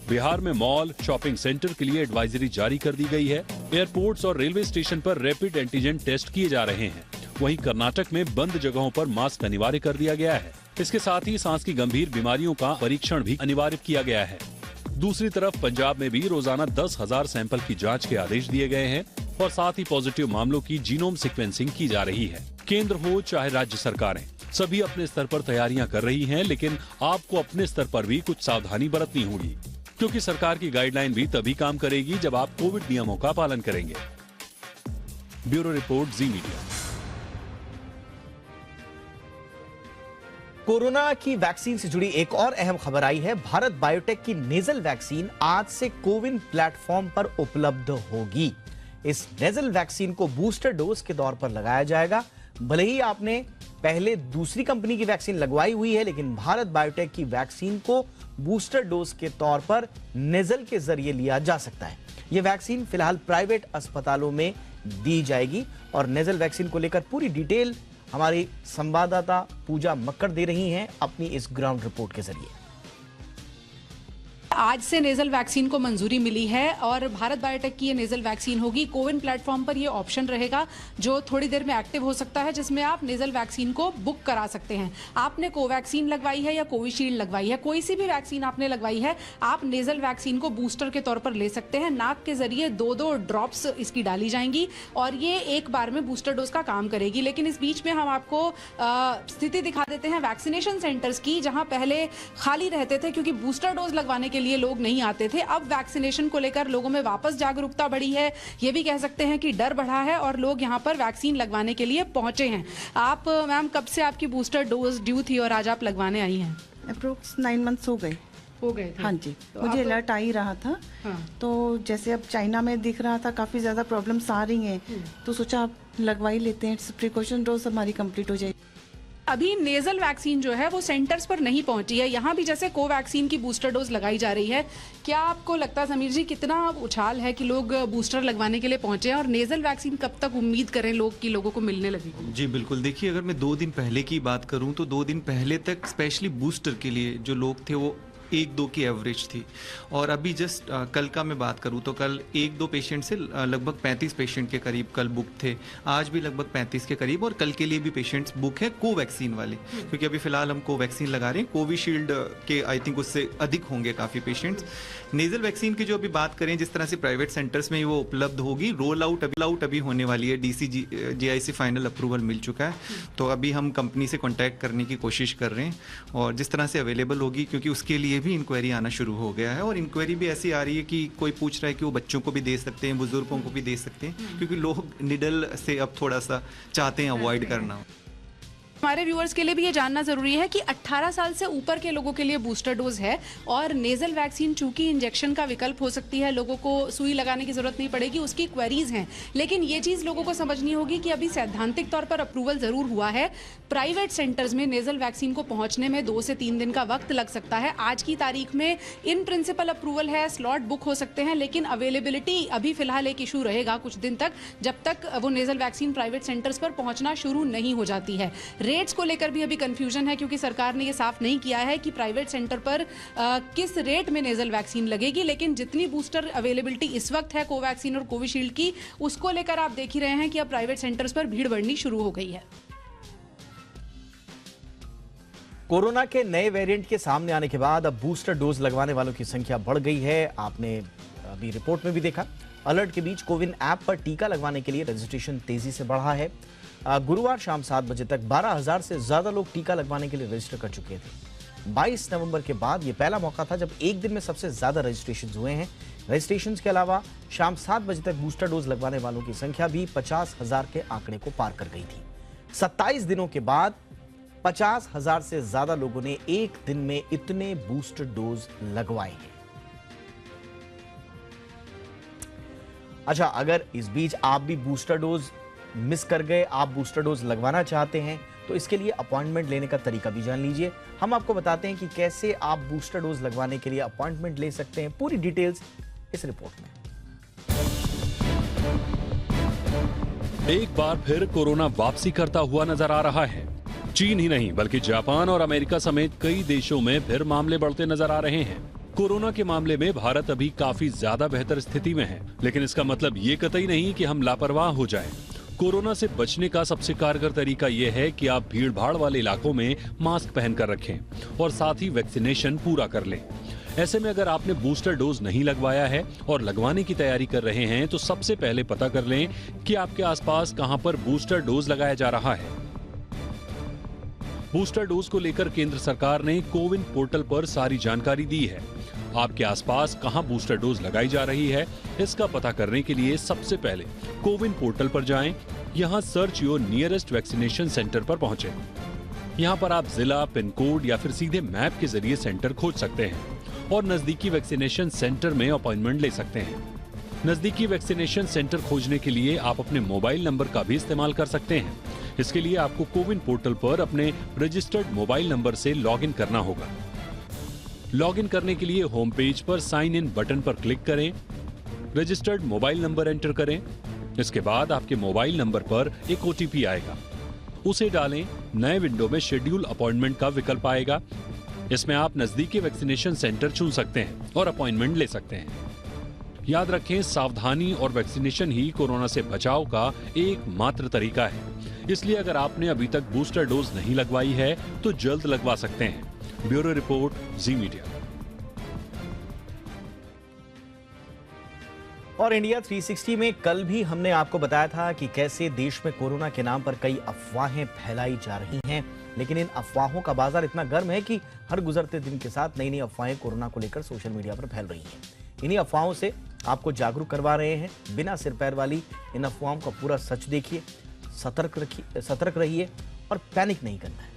बिहार में मॉल, शॉपिंग सेंटर के लिए एडवाइजरी जारी कर दी गई है। एयरपोर्ट्स और रेलवे स्टेशन पर रैपिड एंटीजन टेस्ट किए जा रहे हैं। वहीं कर्नाटक में बंद जगहों पर मास्क अनिवार्य कर दिया गया है। इसके साथ ही सांस की गंभीर बीमारियों का परीक्षण भी अनिवार्य किया गया है। दूसरी तरफ पंजाब में भी रोजाना 10,000 सैंपल की जांच के आदेश दिए गए हैं और साथ ही पॉजिटिव मामलों की जीनोम सीक्वेंसिंग की जा रही है। केंद्र हो चाहे राज्य सरकारें, सभी अपने स्तर पर तैयारियां कर रही हैं, लेकिन आपको अपने स्तर पर भी कुछ सावधानी बरतनी होगी, क्योंकि सरकार की गाइडलाइन भी तभी काम करेगी जब आप कोविड नियमों का पालन करेंगे। ब्यूरो रिपोर्ट, जी मीडिया। कोरोना की वैक्सीन से जुड़ी एक और अहम खबर आई है। भारत बायोटेक की नेजल वैक्सीन आज से कोविन प्लेटफॉर्म पर उपलब्ध होगी। इस नेजल वैक्सीन को बूस्टर डोज के तौर पर लगाया जाएगा। भले ही आपने पहले दूसरी कंपनी की वैक्सीन लगवाई हुई है, लेकिन भारत बायोटेक की वैक्सीन को बूस्टर डोज के तौर पर नेजल के जरिए लिया जा सकता है। यह वैक्सीन फिलहाल प्राइवेट अस्पतालों में दी जाएगी और नेजल वैक्सीन को लेकर पूरी डिटेल हमारी संवाददाता पूजा मक्कड़ दे रही हैं अपनी इस ग्राउंड रिपोर्ट के जरिए। आज से नेजल वैक्सीन को मंजूरी मिली है और भारत बायोटेक की ये नेजल वैक्सीन होगी। कोविन प्लेटफॉर्म पर ये ऑप्शन रहेगा जो थोड़ी देर में एक्टिव हो सकता है, जिसमें आप नेजल वैक्सीन को बुक करा सकते हैं। आपने कोवैक्सीन लगवाई है या कोविशील्ड लगवाई है, कोई सी भी वैक्सीन आपने लगवाई है, आप नेजल वैक्सीन को बूस्टर के तौर पर ले सकते हैं। नाक के जरिए 2-2 ड्रॉप्स इसकी डाली जाएंगी और ये एक बार में बूस्टर डोज का काम करेगी। लेकिन इस बीच में हम आपको स्थिति दिखा देते हैं वैक्सीनेशन सेंटर्स की, जहां पहले खाली रहते थे क्योंकि बूस्टर डोज लगवाने के लिए लोग नहीं आते थे। अब वैक्सीनेशन को लेकर लोगों में वापस जागरूकता बढ़ी है, ये भी कह सकते हैं कि डर बढ़ा है और लोग यहां पर वैक्सीन लगवाने के लिए पहुंचे हैं। आप मैम, कब से आपकी बूस्टर डोज ड्यू थी और आज आप लगवाने आई हैं? अप्रोक्स 9 मंथ्स हो गए थे। हाँ जी, तो मुझे अलर्ट आ ही रहा था। हाँ। तो जैसे अब चाइना में दिख रहा था काफ़ी ज़्यादा प्रॉब्लम्स आ रही हैं, तो सोचा आप लगवा ही लेते हैं, प्रिकॉशन डोज हमारी कंप्लीट हो जाएगी। अभी नेजल वैक्सीन जो है वो सेंटर्स पर नहीं पहुंची है। यहाँ भी जैसे कोवैक्सीन की बूस्टर डोज लगाई जा रही है। क्या आपको लगता है समीर जी, कितना उछाल है कि लोग बूस्टर लगवाने के लिए पहुंचे हैं और नेजल वैक्सीन कब तक उम्मीद करें लोग कि लोगों को मिलने लगेगी? जी बिल्कुल, देखिए अगर मैं 2 दिन पहले की बात करूं तो 2 दिन पहले तक स्पेशली बूस्टर के लिए जो लोग थे वो 1-2 की एवरेज थी। और अभी जस्ट कल का मैं बात करूँ तो कल 1-2 पेशेंट से लगभग 35 पेशेंट के करीब कल बुक थे, आज भी लगभग 35 के करीब, और कल के लिए भी पेशेंट्स बुक है कोवैक्सीन वाले, क्योंकि अभी फिलहाल हम कोवैक्सीन लगा रहे हैं। कोविशील्ड के आई थिंक उससे अधिक होंगे काफ़ी पेशेंट्स। नेजल वैक्सीन की जो अभी बात करें, जिस तरह से प्राइवेट सेंटर्स में वो उपलब्ध होगी, रोल आउट अभी होने वाली है। DCGIC फाइनल अप्रूवल मिल चुका है, तो अभी हम कंपनी से कॉन्टैक्ट करने की कोशिश कर रहे हैं, और जिस तरह से अवेलेबल होगी, क्योंकि उसके लिए भी इंक्वायरी आना शुरू हो गया है, और इंक्वायरी भी ऐसी आ रही है कि कोई पूछ रहा है कि वो बच्चों को भी दे सकते हैं, बुजुर्गों को भी दे सकते हैं, क्योंकि लोग निडल से अब थोड़ा सा चाहते हैं अवॉइड करना। हमारे व्यूअर्स के लिए भी ये जानना जरूरी है कि 18 साल से ऊपर के लोगों के लिए बूस्टर डोज है, और नेजल वैक्सीन चूंकि इंजेक्शन का विकल्प हो सकती है, लोगों को सुई लगाने की जरूरत नहीं पड़ेगी, उसकी क्वेरीज हैं। लेकिन ये चीज लोगों को समझनी होगी कि अभी सैद्धांतिक तौर पर अप्रूवल जरूर हुआ है। प्राइवेट सेंटर्स में नेजल वैक्सीन को पहुंचने में 2 से 3 दिन का वक्त लग सकता है। आज की तारीख में इन प्रिंसिपल अप्रूवल है, स्लॉट बुक हो सकते हैं, लेकिन अवेलेबिलिटी अभी फिलहाल एक इशू रहेगा कुछ दिन तक, जब तक वो नेजल वैक्सीन प्राइवेट सेंटर्स पर पहुंचना शुरू नहीं हो जाती है। रेट्स को लेकर भी अभी कंफ्यूजन है, क्योंकि सरकार ने ये साफ नहीं किया है कि प्राइवेट सेंटर पर किस रेट में नेजल वैक्सीन लगेगी, लेकिन जितनी बूस्टर अवेलेबिलिटी इस वक्त है कोवैक्सीन और कोविशील्ड की, उसको लेकर आप देख ही रहे हैं कि अब प्राइवेट सेंटर्स पर भीड़ बढ़नी शुरू हो गई है। कोरोना के नए वेरिएंट के सामने आने के बाद अब बूस्टर डोज लगवाने वालों की संख्या बढ़ गई है। आपने अभी रिपोर्ट में भी देखा, अलर्ट के बीच कोविन ऐप पर टीका लगवाने के लिए रजिस्ट्रेशन तेजी से बढ़ा है। गुरुवार शाम 7 बजे तक 12,000 से ज्यादा लोग टीका लगवाने के लिए रजिस्टर कर चुके थे। 22 नवंबर के बाद यह पहला मौका था जब एक दिन में सबसे ज्यादा रजिस्ट्रेशन हुए हैं। रजिस्ट्रेशन के अलावा शाम 7 बजे तक बूस्टर डोज लगवाने वालों की संख्या भी 50,000 के आंकड़े को पार कर गई थी। 27 दिनों के बाद 50,000 से ज्यादा लोगों ने एक दिन में इतने बूस्टर डोज लगवाए हैं। अच्छा, अगर इस बीच आप भी बूस्टर डोज मिस कर गए, आप बूस्टर डोज लगवाना चाहते हैं, तो इसके लिए अपॉइंटमेंट लेने का तरीका भी जान लीजिए। हम आपको बताते हैं कि कैसे आप बूस्टर डोज लगवाने के लिए अपॉइंटमेंट ले सकते हैं। पूरी डिटेल्स इस रिपोर्ट में। एक बार फिर कोरोना वापसी करता हुआ नजर आ रहा है। चीन ही नहीं बल्कि जापान और अमेरिका समेत कई देशों में फिर मामले बढ़ते नजर आ रहे हैं। कोरोना के मामले में भारत अभी काफी ज्यादा बेहतर स्थिति में है, लेकिन इसका मतलब ये कतई नहीं कि हम लापरवाह हो जाएं। कोरोना से बचने का सबसे कारगर तरीका यह है कि आप भीड़ भाड़ वाले इलाकों में मास्क पहनकर रखें और साथ ही वैक्सीनेशन पूरा कर लें। ऐसे में अगर आपने बूस्टर डोज नहीं लगवाया है और लगवाने की तैयारी कर रहे हैं, तो सबसे पहले पता कर लें कि आपके आसपास कहां पर बूस्टर डोज लगाया जा रहा है। बूस्टर डोज को लेकर केंद्र सरकार ने कोविन पोर्टल पर सारी जानकारी दी है। आपके आसपास कहां बूस्टर डोज लगाई जा रही है, इसका पता करने के लिए सबसे पहले कोविन पोर्टल पर जाएं। यहां search your nearest vaccination centre पर पहुंचे। यहां पर आप जिला, पिन कोड या फिर सीधे मैप के जरिए सेंटर खोज सकते हैं और नजदीकी वैक्सीनेशन सेंटर में अपॉइंटमेंट ले सकते हैं। नजदीकी वैक्सीनेशन सेंटर खोजने के लिए आप अपने मोबाइल नंबर का भी इस्तेमाल कर सकते हैं। इसके लिए आपको कोविन पोर्टल पर अपने रजिस्टर्ड मोबाइल नंबर से लॉगिन करना होगा। लॉगिन करने के लिए होम पेज पर साइन इन बटन पर क्लिक करें, रजिस्टर्ड मोबाइल नंबर एंटर करें। इसके बाद आपके मोबाइल नंबर पर एक OTP आएगा, उसे डालें। नए विंडो में शेड्यूल अपॉइंटमेंट का विकल्प आएगा। इसमें आप नजदीकी वैक्सीनेशन सेंटर चुन सकते हैं और अपॉइंटमेंट ले सकते हैं। याद रखें, सावधानी और वैक्सीनेशन ही कोरोना से बचाव का एकमात्र तरीका है। इसलिए अगर आपने अभी तक बूस्टर डोज नहीं लगवाई है तो जल्द लगवा सकते हैं। ब्यूरो रिपोर्ट, जी मीडिया। और इंडिया 360 में कल भी हमने आपको बताया था कि कैसे देश में कोरोना के नाम पर कई अफवाहें फैलाई जा रही हैं, लेकिन इन अफवाहों का बाजार इतना गर्म है कि हर गुजरते दिन के साथ नई नई अफवाहें कोरोना को लेकर सोशल मीडिया पर फैल रही हैं। इन्हीं अफवाहों से आपको जागरूक करवा रहे हैं। बिना सिर पैर वाली इन अफवाहों का पूरा सच देखिए, सतर्क रहिए और पैनिक नहीं करना है।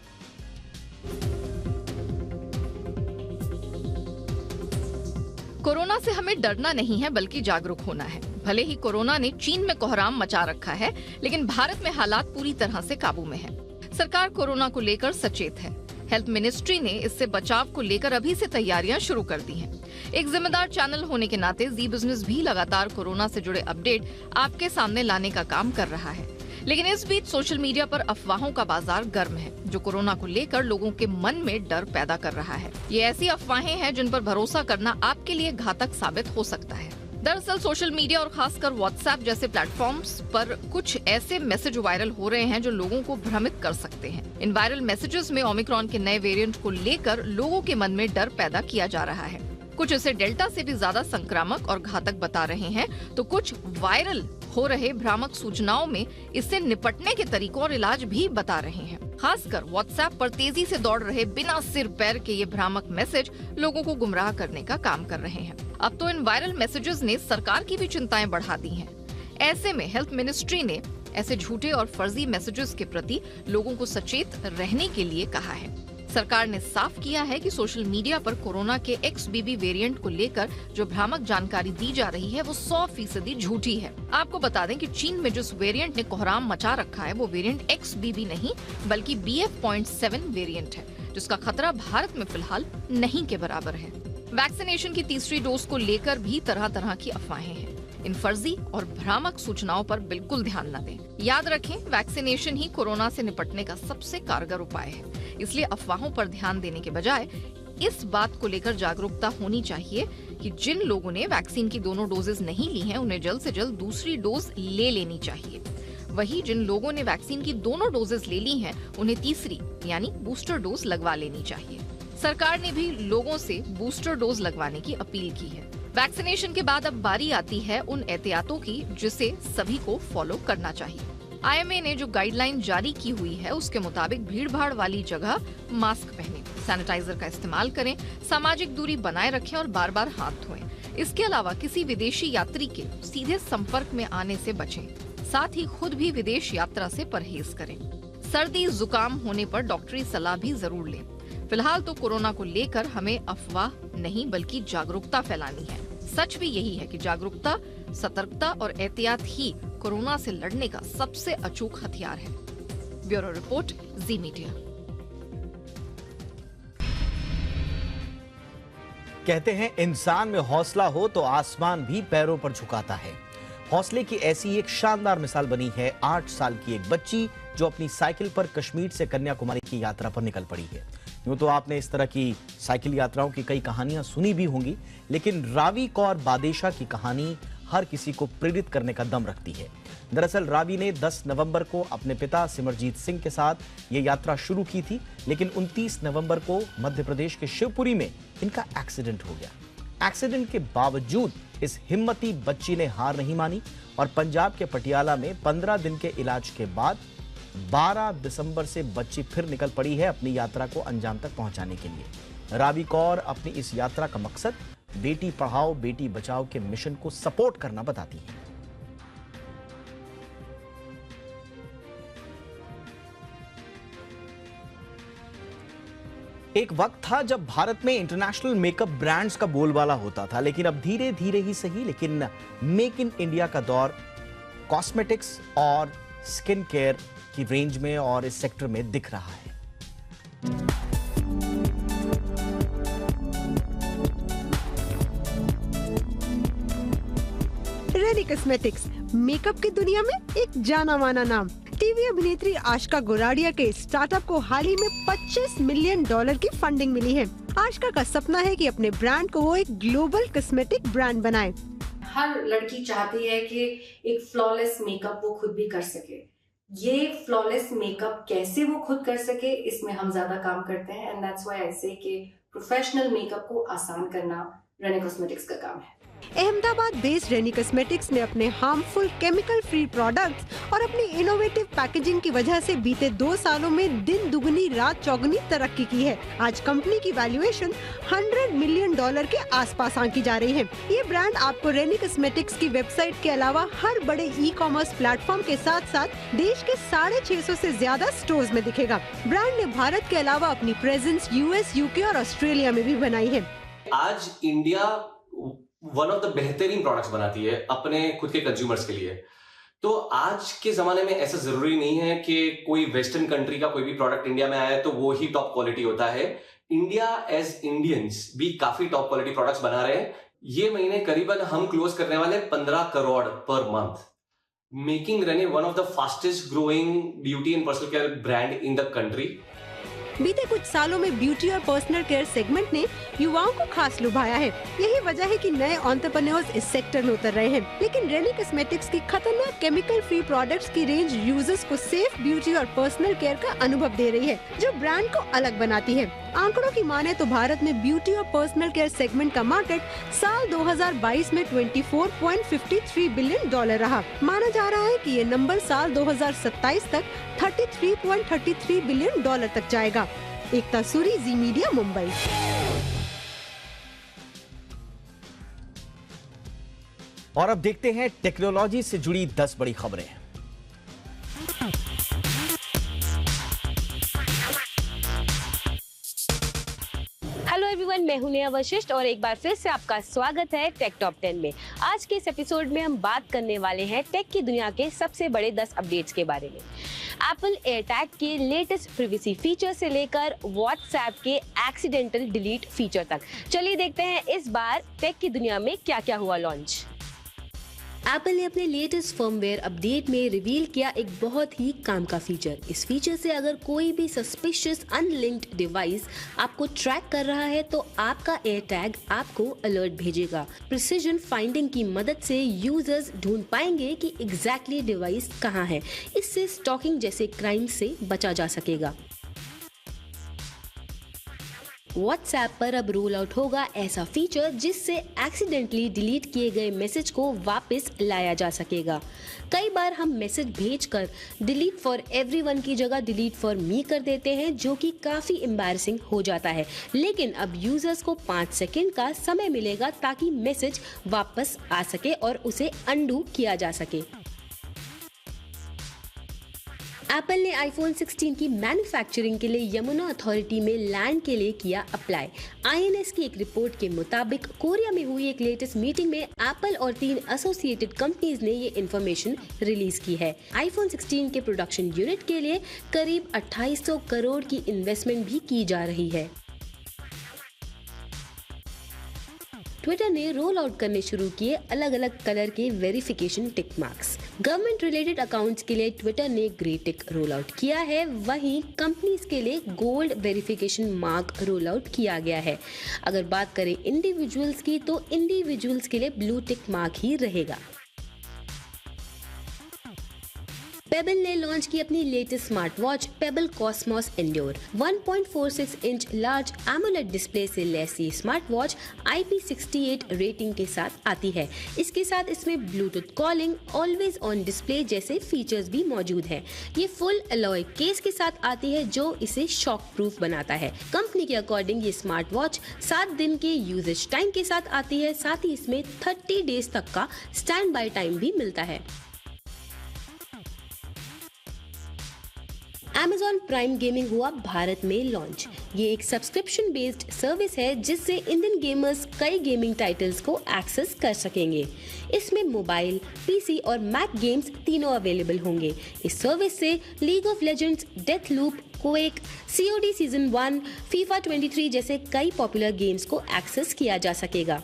कोरोना से हमें डरना नहीं है बल्कि जागरूक होना है। भले ही कोरोना ने चीन में कोहराम मचा रखा है, लेकिन भारत में हालात पूरी तरह से काबू में है। सरकार कोरोना को लेकर सचेत है। हेल्थ मिनिस्ट्री ने इससे बचाव को लेकर अभी से तैयारियां शुरू कर दी हैं। एक जिम्मेदार चैनल होने के नाते जी बिजनेस भी लगातार कोरोना से जुड़े अपडेट आपके सामने लाने का काम कर रहा है। लेकिन इस बीच सोशल मीडिया पर अफवाहों का बाजार गर्म है, जो कोरोना को लेकर लोगों के मन में डर पैदा कर रहा है। ये ऐसी अफवाहें हैं जिन पर भरोसा करना आपके लिए घातक साबित हो सकता है। दरअसल सोशल मीडिया और खासकर व्हाट्सएप जैसे प्लेटफॉर्म्स पर कुछ ऐसे मैसेज वायरल हो रहे हैं जो लोगों को भ्रमित कर सकते हैं। इन वायरल मैसेजेस में ओमिक्रॉन के नए वेरिएंट को लेकर लोगों के मन में डर पैदा किया जा रहा है। कुछ इसे डेल्टा से भी ज्यादा संक्रामक और घातक बता रहे हैं, तो कुछ वायरल हो रहे भ्रामक सूचनाओं में इससे निपटने के तरीकों और इलाज भी बता रहे हैं। खासकर व्हाट्सएप पर तेजी से दौड़ रहे बिना सिर पैर के ये भ्रामक मैसेज लोगों को गुमराह करने का काम कर रहे हैं। अब तो इन वायरल मैसेजेस ने सरकार की भी चिंताएं बढ़ा दी हैं। ऐसे में हेल्थ मिनिस्ट्री ने ऐसे झूठे और फर्जी मैसेजेस के प्रति लोगों को सचेत रहने के लिए कहा है। सरकार ने साफ किया है कि सोशल मीडिया पर कोरोना के XBB वेरिएंट को लेकर जो भ्रामक जानकारी दी जा रही है वो 100% झूठी है। आपको बता दें कि चीन में जिस वेरिएंट ने कोहराम मचा रखा है वो वेरिएंट XBB नहीं बल्कि BF.7 वेरिएंट है, जिसका खतरा भारत में फिलहाल नहीं के बराबर है। वैक्सीनेशन की तीसरी डोज को लेकर भी तरह तरह की अफवाहें हैं। इन फर्जी और भ्रामक सूचनाओं पर बिल्कुल ध्यान न दें। याद रखें, वैक्सीनेशन ही कोरोना से निपटने का सबसे कारगर उपाय है। इसलिए अफवाहों पर ध्यान देने के बजाय इस बात को लेकर जागरूकता होनी चाहिए कि जिन लोगों ने वैक्सीन की दोनों डोजेज नहीं ली हैं, उन्हें जल्द से जल्द दूसरी डोज ले लेनी चाहिए। वहीं जिन लोगों ने वैक्सीन की दोनों डोजेज ले ली हैं, उन्हें तीसरी यानी बूस्टर डोज लगवा लेनी चाहिए। सरकार ने भी लोगों से बूस्टर डोज लगवाने की अपील की है। वैक्सीनेशन के बाद अब बारी आती है उन एहतियातों की जिसे सभी को फॉलो करना चाहिए। IMA ने जो गाइडलाइन जारी की हुई है उसके मुताबिक भीड़-भाड़ वाली जगह मास्क पहनें, सैनिटाइजर का इस्तेमाल करें, सामाजिक दूरी बनाए रखें और बार-बार हाथ धोएं। इसके अलावा किसी विदेशी यात्री के सीधे संपर्क में आने से बचें। साथ ही खुद भी विदेश यात्रा से परहेज करें। सर्दी जुकाम होने पर डॉक्टरी सलाह भी जरूर लें। फिलहाल तो कोरोना को लेकर हमें अफवाह नहीं बल्कि जागरूकता फैलानी है। सच भी यही है कि जागरूकता, सतर्कता और एहतियात ही कोरोना से लड़ने का सबसे अचूक हथियार है। ब्यूरो रिपोर्ट, जी मीडिया। कहते हैं इंसान में हौसला हो तो आसमान भी पैरों पर झुकाता है। हौसले की ऐसी एक शानदार मिसाल बनी है 8 साल की एक बच्ची जो अपनी साइकिल पर कश्मीर से कन्याकुमारी की यात्रा पर निकल पड़ी है। यूं तो आपने इस तरह की साइकिल यात्राओं की कई कहानियां सुनी भी होंगी, लेकिन रावी कौर बादेशा की कहानी हर किसी को प्रेरित करने का दम रखती है। दरअसल रावी ने 10 नवंबर को अपने पिता सिमरजीत सिंह के साथ ये यात्रा शुरू की थी, लेकिन 29 नवंबर को मध्य प्रदेश के शिवपुरी में इनका एक्सीडेंट हो गया। एक्सीडेंट के बावजूद इस हिम्मती बच्ची ने हार नहीं मानी और पंजाब के पटियाला में 15 दिन के इलाज के बाद 12 दिसंबर से बच्ची फिर निकल पड़ी है अपनी यात्रा को अंजाम तक पहुंचाने के लिए। रावी कौर अपनी इस यात्रा का मकसद बेटी पढ़ाओ बेटी बचाओ के मिशन को सपोर्ट करना बताती है। एक वक्त था जब भारत में इंटरनेशनल मेकअप ब्रांड्स का बोलबाला होता था, लेकिन अब धीरे धीरे ही सही लेकिन मेक इन इंडिया का दौर कॉस्मेटिक्स और स्किन केयर की रेंज में और इस सेक्टर में दिख रहा है। रेनी कॉस्मेटिक्स मेकअप की दुनिया में एक जाना माना नाम। टीवी अभिनेत्री आशिका गोराडिया के स्टार्टअप को हाल ही में $25 मिलियन की फंडिंग मिली है। आशिका का सपना है कि अपने ब्रांड को वो एक ग्लोबल कॉस्मेटिक ब्रांड बनाए। हर लड़की चाहती है कि एक फ्लॉलेस मेकअप वो खुद भी कर सके। ये फ्लॉलेस मेकअप कैसे वो खुद कर सके, इसमें हम ज्यादा काम करते हैं एंड दैट्स व्हाई आई से कि प्रोफेशनल मेकअप को आसान करना रेनी कॉस्मेटिक्स का काम है। अहमदाबाद बेस्ड रेनी कॉस्मेटिक्स ने अपने हार्मफुल केमिकल फ्री प्रोडक्ट्स और अपनी इनोवेटिव पैकेजिंग की वजह से बीते 2 सालों में दिन दुगनी रात चौगुनी तरक्की की है। आज कंपनी की वैल्यूएशन $100 मिलियन के आसपास आंकी जा रही है। ये ब्रांड आपको रेनी कॉस्मेटिक्स की वेबसाइट के अलावा हर बड़े ई-कॉमर्स प्लेटफॉर्म के साथ साथ देश के 650 से ज्यादा स्टोर्स में दिखेगा। ब्रांड ने भारत के अलावा अपनी प्रेजेंस US, UK और ऑस्ट्रेलिया में भी बनाई है। आज इंडिया वन ऑफ द बेहतरीन प्रोडक्ट्स बनाती है अपने खुद के कंज्यूमर्स के लिए। तो आज के जमाने में ऐसा जरूरी नहीं है कि कोई वेस्टर्न कंट्री का कोई भी प्रोडक्ट इंडिया में आया है तो वो ही टॉप क्वालिटी होता है। इंडिया एज इंडियंस भी काफी टॉप क्वालिटी प्रोडक्ट्स बना रहे हैं। ये महीने करीबन हम क्लोज करने वाले 15 crore per month. making Rene one of the fastest growing beauty and personal care brand in the country. बीते कुछ सालों में ब्यूटी और पर्सनल केयर सेगमेंट ने युवाओं को खास लुभाया है। यही वजह है कि नए एंटरप्रेन्योर्स इस सेक्टर में उतर रहे हैं। लेकिन रेनी कॉस्मेटिक्स की खतरनाक केमिकल फ्री प्रोडक्ट्स की रेंज यूजर्स को सेफ ब्यूटी और पर्सनल केयर का अनुभव दे रही है, जो ब्रांड को अलग बनाती है। आंकड़ों की माने तो भारत में ब्यूटी और पर्सनल केयर सेगमेंट का मार्केट साल 2022 में $24.53 बिलियन रहा। माना जा रहा है कि ये नंबर साल 2027 तक $33.33 बिलियन तक जाएगा। एकता सूरी, जी मीडिया, मुंबई। और अब देखते हैं टेक्नोलॉजी से जुड़ी 10 बड़ी खबरें। हेलो एवरीवन, मैं हूं नेहा वशिष्ठ और एक बार फिर से आपका स्वागत है टेक टॉप 10 में। आज के इस एपिसोड में हम बात करने वाले हैं टेक की दुनिया के सबसे बड़े 10 अपडेट्स के बारे में। एप्पल एयरटैग के लेटेस्ट प्रिवेसी फीचर से लेकर व्हाट्सएप के एक्सीडेंटल डिलीट फीचर तक। चलिए देखते हैं इस बार टेक की दुनिया में क्या क्या हुआ लॉन्च। एप्पल ने अपने लेटेस्ट फर्मवेयर अपडेट में रिवील किया एक बहुत ही काम का फीचर। इस फीचर से अगर कोई भी सस्पिशियस अनलिंक्ड डिवाइस आपको ट्रैक कर रहा है तो आपका एयरटैग आपको अलर्ट भेजेगा। प्रिसिजन फाइंडिंग की मदद से यूजर्स ढूंढ पाएंगे कि एग्जैक्टली डिवाइस कहां है। इससे स्टॉकिंग जैसे क्राइम से बचा जा सकेगा। व्हाट्सएप पर अब रोल आउट होगा ऐसा फीचर जिससे एक्सीडेंटली डिलीट किए गए मैसेज को वापस लाया जा सकेगा। कई बार हम मैसेज भेजकर डिलीट फॉर एवरीवन की जगह डिलीट फॉर मी कर देते हैं, जो कि काफी एम्बैरसिंग हो जाता है। लेकिन अब यूजर्स को 5 सेकंड का समय मिलेगा ताकि मैसेज वापस आ सके और उसे अनडू किया जा सके। एप्पल ने आईफोन 16 की मैन्युफैक्चरिंग के लिए यमुना अथॉरिटी में लैंड के लिए किया अप्लाई। INS की एक रिपोर्ट के मुताबिक कोरिया में हुई एक लेटेस्ट मीटिंग में एप्पल और 3 एसोसिएटेड कंपनीज ने ये इन्फॉर्मेशन रिलीज की है। आईफोन 16 के प्रोडक्शन यूनिट के लिए करीब 2800 करोड़ की इन्वेस्टमेंट भी की जा रही है। ट्विटर ने रोल आउट करने शुरू किए अलग अलग कलर के वेरिफिकेशन टिक मार्क्स। गवर्नमेंट रिलेटेड अकाउंट्स के लिए ट्विटर ने ग्रे टिक रोल आउट किया है, वहीं कंपनीज के लिए gold verification mark roll out किया गया है। अगर बात करें इंडिविजुअल्स की तो इंडिविजुअल्स के लिए ब्लू टिक मार्क ही रहेगा। पेबल ने लॉन्च की अपनी latest smart watch payable Cosmos endure. 1.46 inch large AMOLED display से लैस ये स्मार्ट वॉच IP68 रेटिंग के साथ आती है। इसके साथ इसमें Bluetooth calling, always on display जैसे फीचर्स भी मौजूद हैं। ये फुल अलॉय केस के साथ आती है जो इसे शॉक प्रूफ बनाता है। कंपनी के अकॉर्डिंग ये स्मार्ट वॉच 7 दिन के यूजेज टाइम के साथ आती है। साथ ही इसमें 30 डेज तक का स्टैंड बाय टाइम भी मिलता है। Amazon प्राइम गेमिंग हुआ भारत में लॉन्च। ये एक सब्सक्रिप्शन बेस्ड सर्विस है जिससे इंडियन गेमर्स कई गेमिंग टाइटल्स को एक्सेस कर सकेंगे। इसमें मोबाइल, PC और मैक गेम्स तीनों अवेलेबल होंगे। इस सर्विस से league of legends, death loop, quake, COD season 1, FIFA 23 जैसे कई पॉपुलर गेम्स को एक्सेस किया जा सकेगा।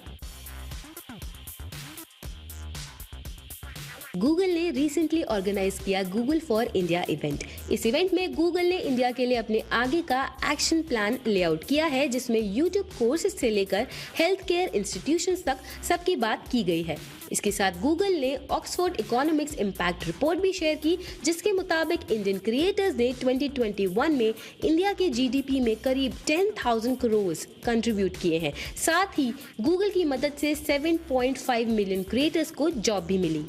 गूगल ने रिसेंटली ऑर्गेनाइज किया गूगल फॉर इंडिया इवेंट। इस इवेंट में गूगल ने इंडिया के लिए अपने आगे का एक्शन प्लान लेआउट किया है, जिसमें यूट्यूब कोर्सेज से लेकर हेल्थ केयर इंस्टीट्यूशंस तक सबकी बात की गई है। इसके साथ गूगल ने ऑक्सफोर्ड इकोनॉमिक्स इम्पैक्ट रिपोर्ट भी शेयर की, जिसके मुताबिक इंडियन क्रिएटर्स ने 2021 में इंडिया के GDP में करीब 10,000 करोड़ कंट्रीब्यूट किए हैं। साथ ही गूगल की मदद से 7.5 मिलियन क्रिएटर्स को जॉब भी मिली।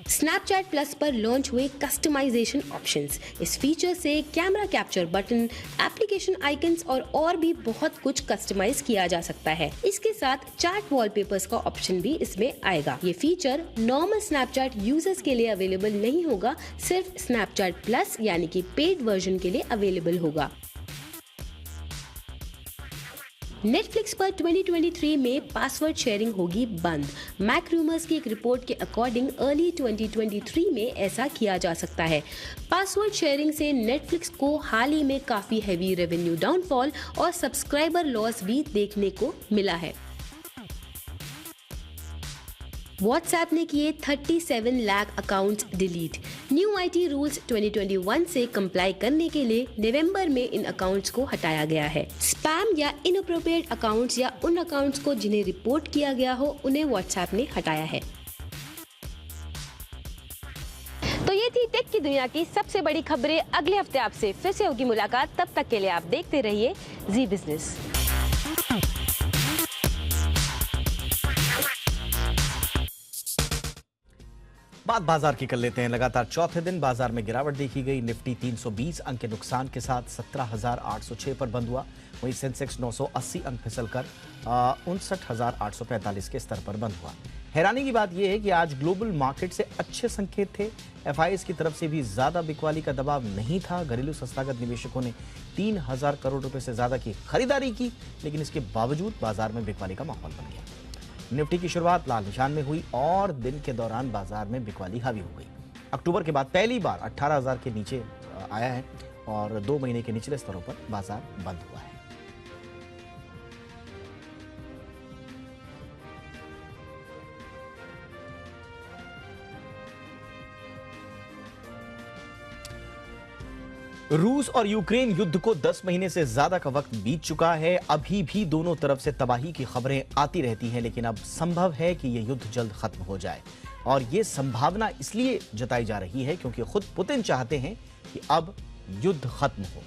स्नैपचैट प्लस पर लॉन्च हुए कस्टमाइजेशन ऑप्शंस। इस फीचर से camera capture button, application icons और भी बहुत कुछ कस्टमाइज किया जा सकता है। इसके साथ चैट वॉलपेपर्स का ऑप्शन भी इसमें आएगा। ये फीचर नॉर्मल स्नैपचैट यूजर्स के लिए अवेलेबल नहीं होगा, सिर्फ स्नैपचैट प्लस यानी कि पेड वर्जन के लिए अवेलेबल होगा। नेटफ्लिक्स पर 2023 में पासवर्ड शेयरिंग होगी बंद। मैक रूमर्स की एक रिपोर्ट के अकॉर्डिंग अर्ली 2023 में ऐसा किया जा सकता है। पासवर्ड शेयरिंग से नेटफ्लिक्स को हाल ही में काफी हैवी रेवेन्यू डाउनफॉल और सब्सक्राइबर लॉस भी देखने को मिला है। व्हाट्सएप ने किए 37 lakh accounts delete. New IT rules 2021 से कंप्लाई करने के लिए नवंबर में इन अकाउंट्स को हटाया गया है। स्पैम या इनअप्रोप्रिएट अकाउंट्स या उन अकाउंट्स को जिन्हें रिपोर्ट किया गया हो, उन्हें व्हाट्सएप ने हटाया है। तो ये थी टेक की दुनिया की सबसे बड़ी खबरें। अगले हफ्ते आपसे फिर से होगी मुलाकात। तब तक के लिए आप देखते रहिए जी बिजनेस। बात बाजार की कर लेते हैं। लगातार चौथे दिन बाजार में गिरावट देखी गई। निफ्टी 320 अंक के नुकसान के साथ 17,806 पर बंद हुआ। वहीं सेंसेक्स 980 अंक फिसलकर 59,845 के स्तर पर बंद हुआ। हैरानी की बात यह है कि आज ग्लोबल मार्केट से अच्छे संकेत थे। एफआईएस की तरफ से भी ज्यादा बिकवाली का दबाव नहीं था। घरेलू संस्थागत निवेशकों ने 3,000 करोड़ रुपए से ज्यादा की खरीदारी की, लेकिन इसके बावजूद बाजार में बिकवाली का माहौल बन गया। निफ्टी की शुरुआत लाल निशान में हुई और दिन के दौरान बाजार में बिकवाली हावी हो गई। अक्टूबर के बाद पहली बार 18,000 के नीचे आया है और 2 महीने के निचले स्तरों पर बाजार बंद हुआ है। रूस और यूक्रेन युद्ध को 10 महीने से ज्यादा का वक्त बीत चुका है। अभी भी दोनों तरफ से तबाही की खबरें आती रहती हैं, लेकिन अब संभव है कि यह युद्ध जल्द खत्म हो जाए। और यह संभावना इसलिए जताई जा रही है क्योंकि खुद पुतिन चाहते हैं कि अब युद्ध खत्म हो।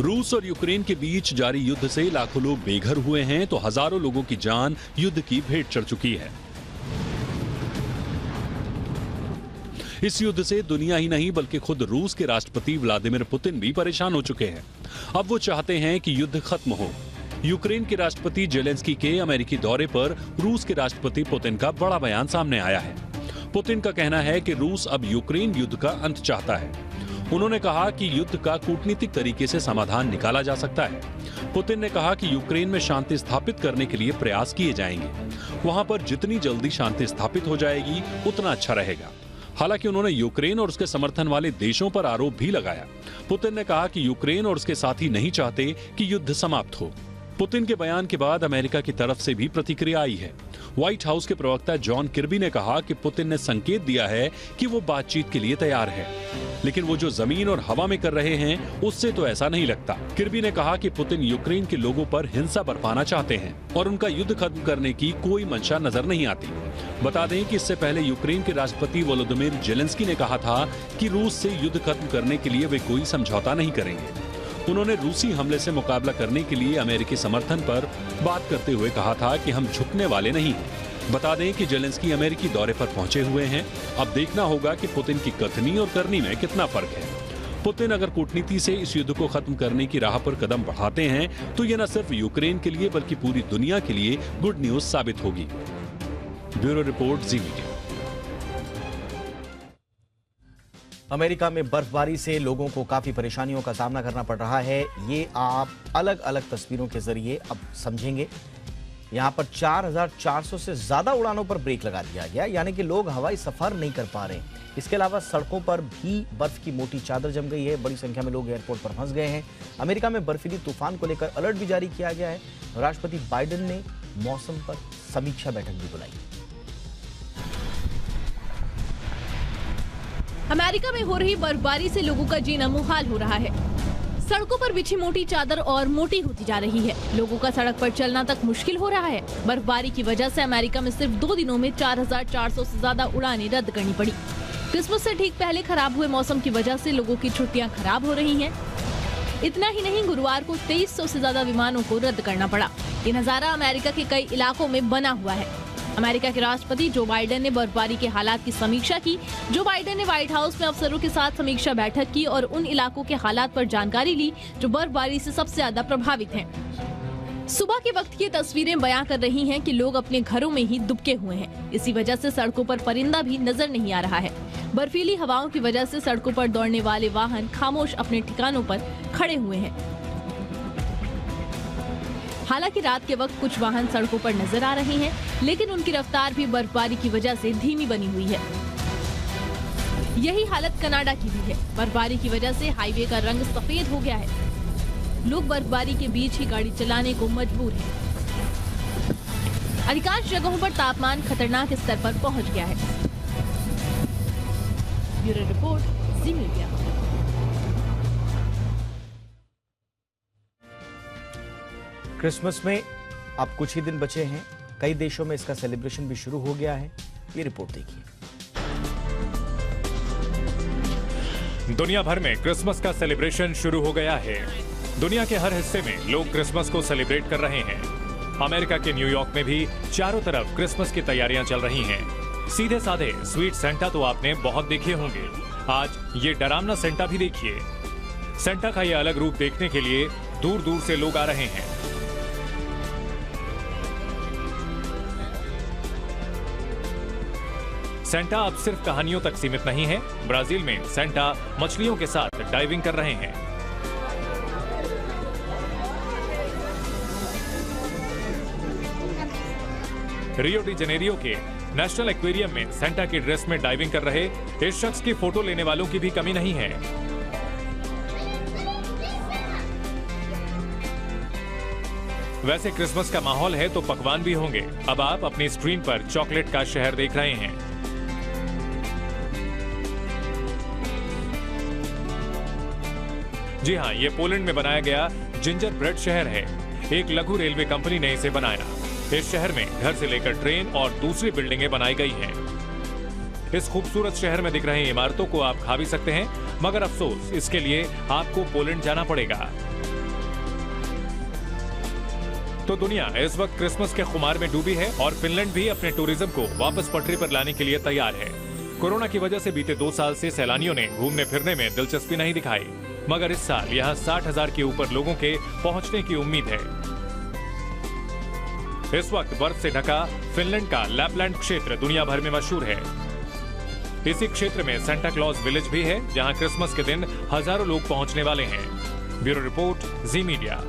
रूस और यूक्रेन के बीच जारी युद्ध से लाखों लोग बेघर हुए हैं तो हजारों लोगों की जान युद्ध की भेंट चढ़ चुकी है। इस युद्ध से दुनिया ही नहीं बल्कि खुद रूस के राष्ट्रपति व्लादिमीर पुतिन भी परेशान हो चुके हैं। अब वो चाहते हैं कि युद्ध खत्म हो। यूक्रेन के राष्ट्रपति जेलेंस्की के अमेरिकी दौरे पर रूस के राष्ट्रपति पुतिन का बड़ा बयान सामने आया है। पुतिन का कहना है कि रूस अब यूक्रेन युद्ध का अंत चाहता है। उन्होंने कहा कि युद्ध का कूटनीतिक तरीके से समाधान निकाला जा सकता है। पुतिन ने कहा कि यूक्रेन में शांति स्थापित करने के लिए प्रयास किए जाएंगे। वहां पर जितनी जल्दी शांति स्थापित हो जाएगी उतना अच्छा रहेगा। हालांकि उन्होंने यूक्रेन और उसके समर्थन वाले देशों पर आरोप भी लगाया। पुतिन ने कहा कि यूक्रेन और उसके साथी नहीं चाहते कि युद्ध समाप्त हो। पुतिन के बयान के बाद अमेरिका की तरफ से भी प्रतिक्रिया आई है। व्हाइट हाउस के प्रवक्ता जॉन किर्बी ने कहा कि पुतिन ने संकेत दिया है कि वो बातचीत के लिए तैयार है, लेकिन वो जो जमीन और हवा में कर रहे हैं उससे तो ऐसा नहीं लगता। किर्बी ने कहा कि पुतिन यूक्रेन के लोगों पर हिंसा बरपाना चाहते हैं और उनका युद्ध खत्म करने की कोई मंशा नजर नहीं आती। बता दें कि इससे पहले यूक्रेन के राष्ट्रपति वोलोदिमीर जेलेंस्की ने कहा था कि रूस से युद्ध खत्म करने के लिए वे कोई समझौता नहीं करेंगे। उन्होंने रूसी हमले से मुकाबला करने के लिए अमेरिकी समर्थन पर बात करते हुए कहा था कि हम झुकने वाले नहीं हैं। बता दें कि जेलेंस्की अमेरिकी दौरे पर पहुंचे हुए हैं। अब देखना होगा कि पुतिन की कथनी और करनी में कितना फर्क है। पुतिन अगर कूटनीति से इस युद्ध को खत्म करने की राह पर कदम बढ़ाते हैं तो यह न सिर्फ यूक्रेन के लिए बल्कि पूरी दुनिया के लिए गुड न्यूज साबित होगी। ब्यूरो रिपोर्ट, जी मीडिया। अमेरिका में बर्फबारी से लोगों को काफी परेशानियों का सामना करना पड़ रहा है। ये आप अलग अलग तस्वीरों के जरिए अब समझेंगे। यहां पर 4,400 से ज्यादा उड़ानों पर ब्रेक लगा दिया गया, यानी कि लोग हवाई सफर नहीं कर पा रहे। इसके अलावा सड़कों पर भी बर्फ की मोटी चादर जम गई है। बड़ी संख्या में लोग एयरपोर्ट पर फंस गए हैं। अमेरिका में बर्फीली तूफान को लेकर अलर्ट भी जारी किया गया है। राष्ट्रपति बाइडेन ने मौसम पर समीक्षा बैठक भी बुलाई। अमेरिका में हो रही बर्फबारी से लोगों का जीना मुहाल हो रहा है। सड़कों पर बिछी मोटी चादर और मोटी होती जा रही है। लोगों का सड़क पर चलना तक मुश्किल हो रहा है। बर्फबारी की वजह से अमेरिका में सिर्फ 2 दिनों में 4,400 से ज्यादा उड़ानें रद्द करनी पड़ी। क्रिसमस से ठीक पहले खराब हुए मौसम की वजह से लोगों की छुट्टियां खराब हो रही हैं। इतना ही नहीं, गुरुवार को 2300 से ज्यादा विमानों को रद्द करना पड़ा। ये नजारा अमेरिका के कई इलाकों में बना हुआ है। अमेरिका के राष्ट्रपति जो बाइडेन ने बर्फबारी के हालात की समीक्षा की। जो बाइडेन ने व्हाइट हाउस में अफसरों के साथ समीक्षा बैठक की और उन इलाकों के हालात पर जानकारी ली जो बर्फबारी से सबसे ज्यादा प्रभावित हैं। सुबह के वक्त की तस्वीरें बयां कर रही हैं कि लोग अपने घरों में ही दुबके हुए हैं। इसी वजह से सड़कों पर परिंदा भी नजर नहीं आ रहा है। बर्फीली हवाओं की वजह से सड़कों पर दौड़ने वाले वाहन खामोश अपने ठिकानों पर खड़े हुए हैं। हालांकि रात के वक्त कुछ वाहन सड़कों पर नजर आ रहे हैं, लेकिन उनकी रफ्तार भी बर्फबारी की वजह से धीमी बनी हुई है। यही हालत कनाडा की भी है। बर्फबारी की वजह से हाईवे का रंग सफेद हो गया है। लोग बर्फबारी के बीच ही गाड़ी चलाने को मजबूर हैं। अधिकांश जगहों पर तापमान खतरनाक स्तर पर पहुंच गया है। ब्यूरो रिपोर्ट, जी मीडिया। क्रिसमस में अब कुछ ही दिन बचे हैं। कई देशों में इसका सेलिब्रेशन भी शुरू हो गया है। ये रिपोर्ट देखिए। दुनिया भर में क्रिसमस का सेलिब्रेशन शुरू हो गया है। दुनिया के हर हिस्से में लोग क्रिसमस को सेलिब्रेट कर रहे हैं। अमेरिका के न्यूयॉर्क में भी चारों तरफ क्रिसमस की तैयारियां चल रही हैं। सीधे साधे स्वीट सेंटा तो आपने बहुत देखे होंगे। आज ये डरावना सेंटा भी देखिए। सेंटा का ये अलग रूप देखने के लिए दूर दूर से लोग आ रहे हैं। सेंटा अब सिर्फ कहानियों तक सीमित नहीं है। ब्राजील में सेंटा मछलियों के साथ डाइविंग कर रहे हैं। रियो डी जेनेरियो के नेशनल एक्वेरियम में सेंटा की ड्रेस में डाइविंग कर रहे इस शख्स की फोटो लेने वालों की भी कमी नहीं है। वैसे क्रिसमस का माहौल है तो पकवान भी होंगे। अब आप अपनी स्क्रीन पर चॉकलेट का शहर देख रहे हैं। जी हां, ये पोलैंड में बनाया गया जिंजर ब्रेड शहर है। एक लघु रेलवे कंपनी ने इसे बनाया। इस शहर में घर से लेकर ट्रेन और दूसरी बिल्डिंगें बनाई गई हैं। इस खूबसूरत शहर में दिख रही इमारतों को आप खा भी सकते हैं, मगर अफसोस इसके लिए आपको पोलैंड जाना पड़ेगा। तो दुनिया इस वक्त क्रिसमस के खुमार में डूबी है और फिनलैंड भी अपने टूरिज्म को वापस पटरी पर लाने के लिए तैयार है। कोरोना की वजह से बीते 2 साल से सैलानियों ने घूमने फिरने में दिलचस्पी नहीं दिखाई, मगर इस साल यहाँ 60,000 के ऊपर लोगों के पहुंचने की उम्मीद है। इस वक्त बर्फ से ढका फिनलैंड का लैपलैंड क्षेत्र दुनिया भर में मशहूर है। इसी क्षेत्र में सेंटा क्लॉज विलेज भी है, जहां क्रिसमस के दिन हजारों लोग पहुंचने वाले हैं। ब्यूरो रिपोर्ट, जी मीडिया।